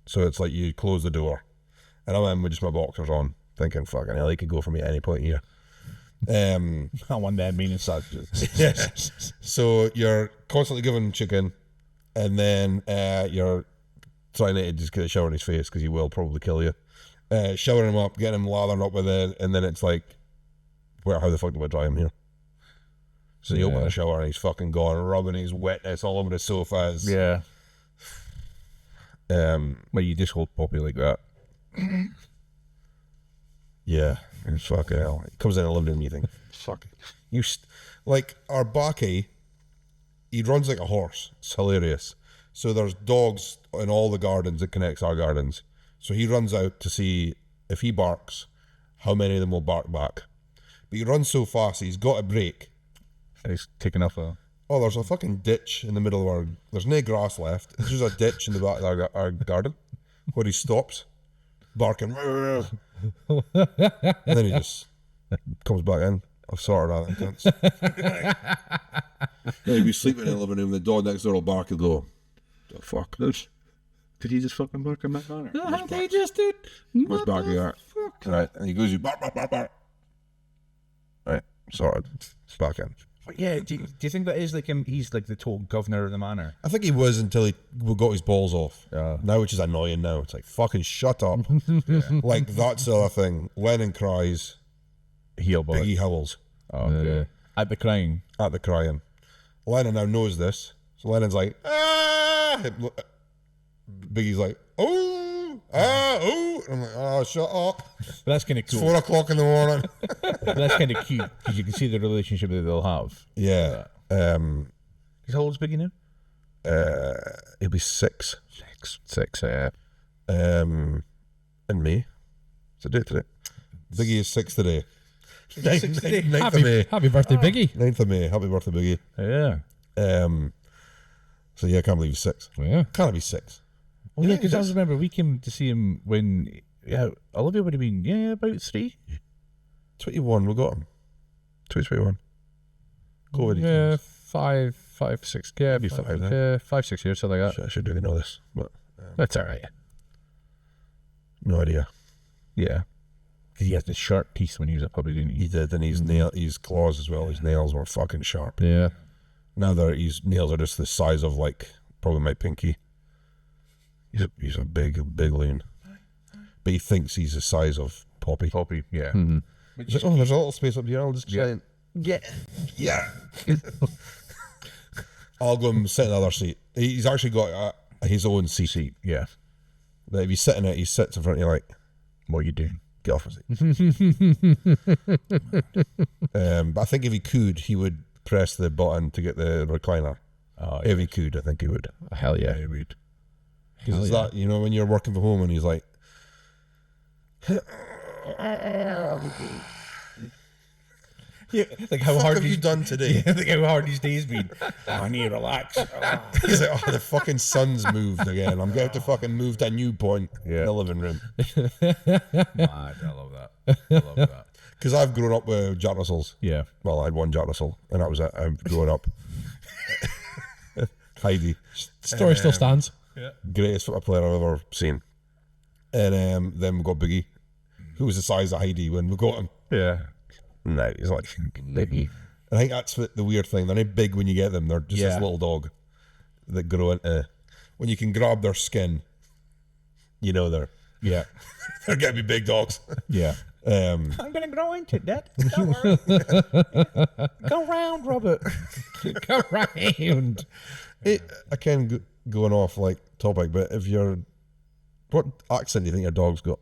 so it's like you close the door, and I'm in with just my boxers on, thinking fucking hell, he could go for me at any point here. I want that meaning such. Yeah. So you're constantly giving him chicken, and then you're trying to just get a shower in his face because he will probably kill you. Showering him up, getting him lathered up with it, and then it's like, how the fuck do I dry him here? So you open the shower and he's fucking gone, rubbing his wetness all over the sofas. Yeah. Well, you just hold Poppy like that. Yeah, Yeah, it's fucking hell. It comes in the living room, you think, fuck. Like, our Baki, he runs like a horse. It's hilarious. So there's dogs in all the gardens that connects our gardens. So he runs out to see if he barks, how many of them will bark back. But he runs so fast, he's got a break. He's taking off a... Oh, there's a fucking ditch in the middle of our... There's no grass left. There's just a ditch in the back of our garden where he stops, barking. And then he just comes back in. I've sorted out them cunts. He'd be sleeping in the living room. The dog next door will bark and go, the fuck? Did he just fucking bark in that manner? They just did. What's barking at? Right, and he goes, you bark, bark, bark, bark. Right, sorted. It's back in. But yeah, do you think that is like him? He's like the total governor of the manor. I think he was until he got his balls off. Yeah. Now, which is annoying now. It's like, fucking shut up. Like, that's the other thing. Lennon cries, Heel boy. Biggie howls Oh, okay. At the crying. at the crying. Lennon now knows this. So Lennon's like, ah! Biggie's like, oh, ah, oh. I'm like, oh, shut up. But that's kind of It's cool. 4 o'clock in the morning. But that's kind of cute because you can see the relationship that they'll have. Yeah. Because how old's Biggie now? He'll be 6. 6, yeah. In May. It's a date today. Biggie is 6 today. 9th of May. Happy birthday, Biggie. 9th of May. Happy birthday, Biggie. Yeah. So yeah, I can't believe he's 6. Yeah. Can't be 6. Oh, yeah, because I remember we came to see him when, Olivia would have been, about 3. 21, we got him. 2021. COVID. Yeah, 5, 6. Yeah, Maybe 5 then. Yeah, 5, 6 years, something like that. I should really know this, but That's all right. no idea. Yeah. Because he had the sharp teeth when he was a puppy, didn't he? He did, and his claws as well. His nails were fucking sharp. Yeah. Now his nails are just the size of like probably my pinky. He's a big loon, but he thinks he's the size of Poppy. Poppy, yeah. Mm-hmm. He's like, oh, there's a little space up here. I'll just try and yeah. I'll go and sit in the other seat. He's actually got his own seat. Yeah. That if you sit in it, he sits in front of you like, What are you doing? get off my seat. But I think if he could, he would press the button to get the recliner. Oh, If he could, I think he would. Hell yeah. he would. Because it's that, when you're working from home and he's like, Yeah, like how what hard have you done today? Like how hard these days been. I need to relax. He's like, oh, the fucking sun's moved again. I'm going to fucking move to a new point in the living room. Mad, I love that. I love that. Because I've grown up with Jack Russells. Yeah. Well, I had one Jack Russell, and that was it. I've grown up. Heidi. Story still stands. Greatest football player I've ever seen. And then we got Biggie, who was the size of Heidi when we got him. Yeah. No, he's like Biggie. I think that's the weird thing. They're not big when you get them. They're just this little dog that grow into. When you can grab their skin, they're Yeah. they're gonna be big dogs. Yeah. Um, I'm going to grow into that. Don't worry. Go round, Robert. Go round. I can going off like topic, but what accent do you think your dog's got?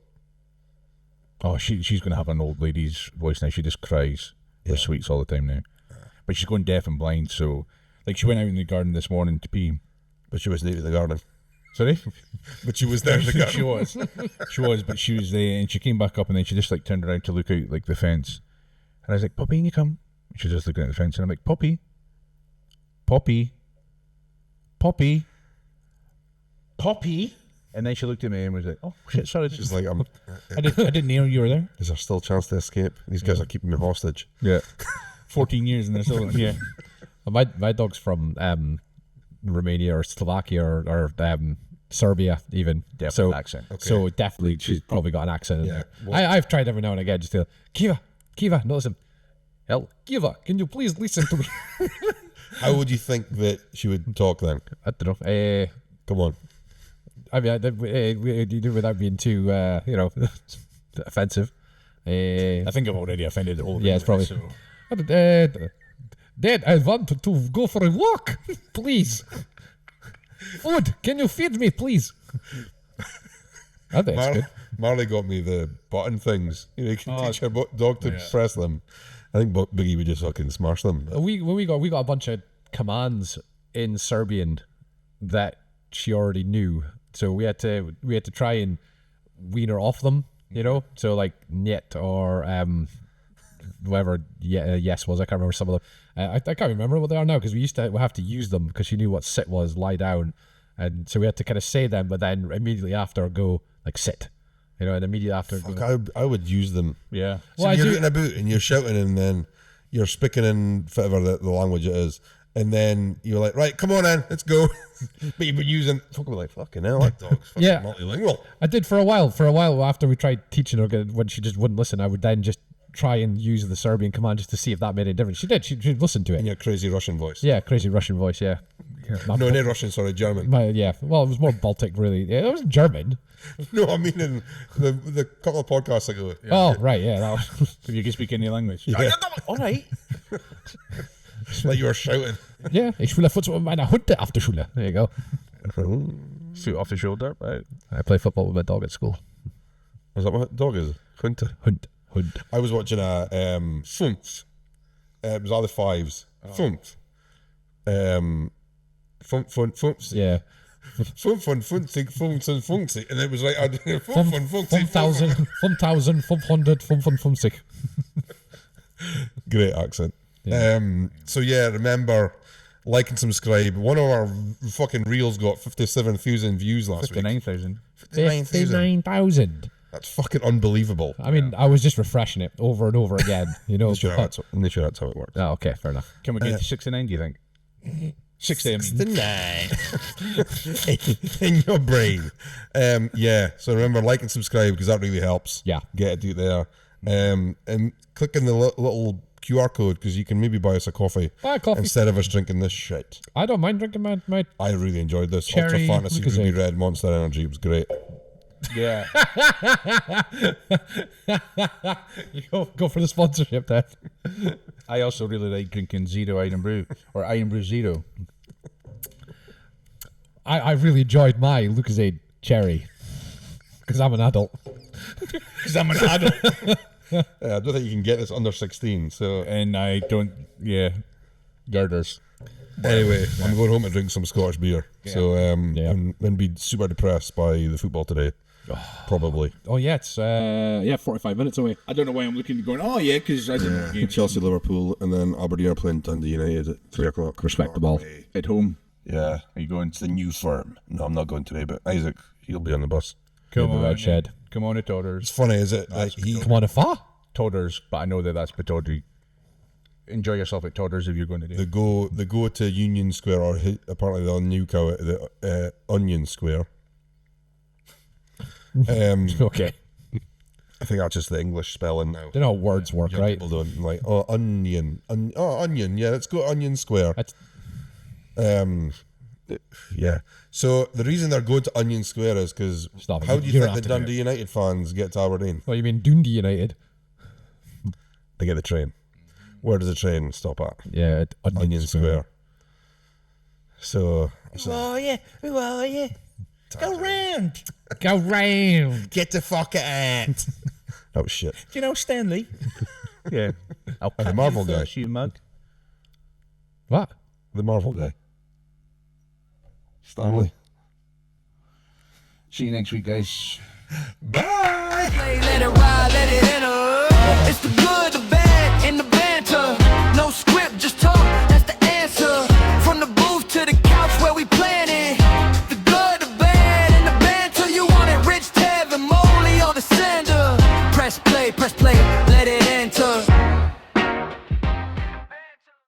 Oh, she's going to have an old lady's voice now. She just cries with sweets all the time now. But she's going deaf and blind, so... Like, she went out in the garden this morning to pee. But she wasn't out in the garden. Sorry? But she was there in the garden. She was. She was, but she was there, and she came back up, and then she just, like, turned around to look out, like, the fence. And I was like, Poppy, can you come? And she was just looking at the fence, and I'm like, Poppy? Poppy? Poppy? Poppy? And then she looked at me and was like, oh, shit, sorry. She's like, I didn't know you were there. is there still a chance to escape? These guys are keeping me hostage. Yeah. 14 years and they're still, yeah. My dog's from Romania or Slovakia or Serbia even. Definitely accent. So definitely she's probably got an accent in Yeah. there. I've tried every now and again just to Kiva, no, listen. Hell, Kiva, can you please listen to me? How would you think that she would talk then? I don't know. Come on. I mean, we do without being too, offensive. I think I've already offended the whole Yeah, it's probably. so. Dad, I want to go for a walk, please. Food, can you feed me, please? I think it's good. Marley got me the button things. You know, you can teach your dog to press them. I think Biggie would just fucking smash them. We got a bunch of commands in Serbian that she already knew, so we had to try and wean her off them. You know, so like niet or whatever yes was. I can't remember some of them. I can't remember what they are now because we have to use them because she knew what sit was, lie down, and so we had to kind of say them, but then immediately after go like sit, you know, and immediately after. I would use them. Yeah. So Well, you're in a boot and you're shouting, and then you're speaking in whatever the language it is, and then you're like, right, come on in, let's go. But you've been using fucking hell, that dog's fucking multilingual. I did for a while after we tried teaching her when she just wouldn't listen. I would then just try and use the Serbian command just to see if that made any difference. She did. She listened to it. In your crazy Russian voice. Yeah, crazy Russian voice. Yeah. No, not Russian. Sorry, German. Yeah. Well, it was more Baltic, really. Yeah, it was German. No, I mean in the couple of podcasts ago. Yeah. Oh, right. Yeah. That was... If you can speak any language. Yeah. All right. Like you were shouting. Yeah. Ich will Fußball mit meiner Hunde auf der Schule. There you go. Foot off the shoulder, right? I play football with my dog at school. Is that what dog is? Hunter. Hund. I was watching a Funks. It was all the fives. Funks. Funks. Yeah. Funksig. And it was like, Funksig. 5,555. Great accent. Yeah. So yeah, remember, like and subscribe. One of our fucking reels got 57,000 views last week. 59,000. 59,000. That's fucking unbelievable. I mean, I was just refreshing it over and over again, you know. Sure, that's how it works. Oh, okay, fair enough. Can we get to 69, do you think? 60, I mean. 69 in your brain. Yeah, so remember, like and subscribe because that really helps. Yeah. Get it there. And click in the little QR code because you can maybe buy us a coffee, Coffee. instead of us drinking this shit. I don't mind drinking my I really enjoyed this. Cherry Ultra Fantasy Lucozade. Ruby Red Monster Energy. It was great. Yeah. You go for the sponsorship then. I also really like drinking Zero Iron Brew or Iron Brew Zero. I really enjoyed my Lucozade Cherry because I'm an adult. Because I'm an adult. I don't think you can get this under 16. So And I don't, girders. anyway, I'm going home to drink some Scottish beer. So and then be super depressed by the football today. Probably. Oh yeah, it's 45 minutes away. I don't know why I'm looking going, oh yeah, because I didn't know the game. Chelsea, Liverpool, and then Aberdeen are playing Dundee United at 3 o'clock. Respectable. At home. Yeah. Are you going? It's the new firm. No, I'm not going today, but Isaac, he'll be on the bus. Come the on, red shed. Come on, It's Todders. funny, is it? Like Come on, a fa. Todders, but I know that's Pataudry. Enjoy yourself at Todders if you're going to do. they go to Union Square, or apparently they'll nuke out the Onion Square. Okay. I think that's just the English spelling now. You know how words work, Young right? People don't like onion. Onion. Yeah, let's go Onion Square. That's Yeah. So the reason they're going to Onion Square is because Stop it. how do you You don't think have the to do Dundee United fans get to Aberdeen? well, you mean Dundee United? They get the train. Where does the train stop at? Yeah, at Onion Square. So Who are you? Go round. Go round. Get the fuck out. that was shit. Do you know Stanley? Yeah. I'll the cut Marvel you guy. first, you mug. What? The Marvel guy. Stanley. See you next week, guys. Play, let it ride, let it enter. It's the good,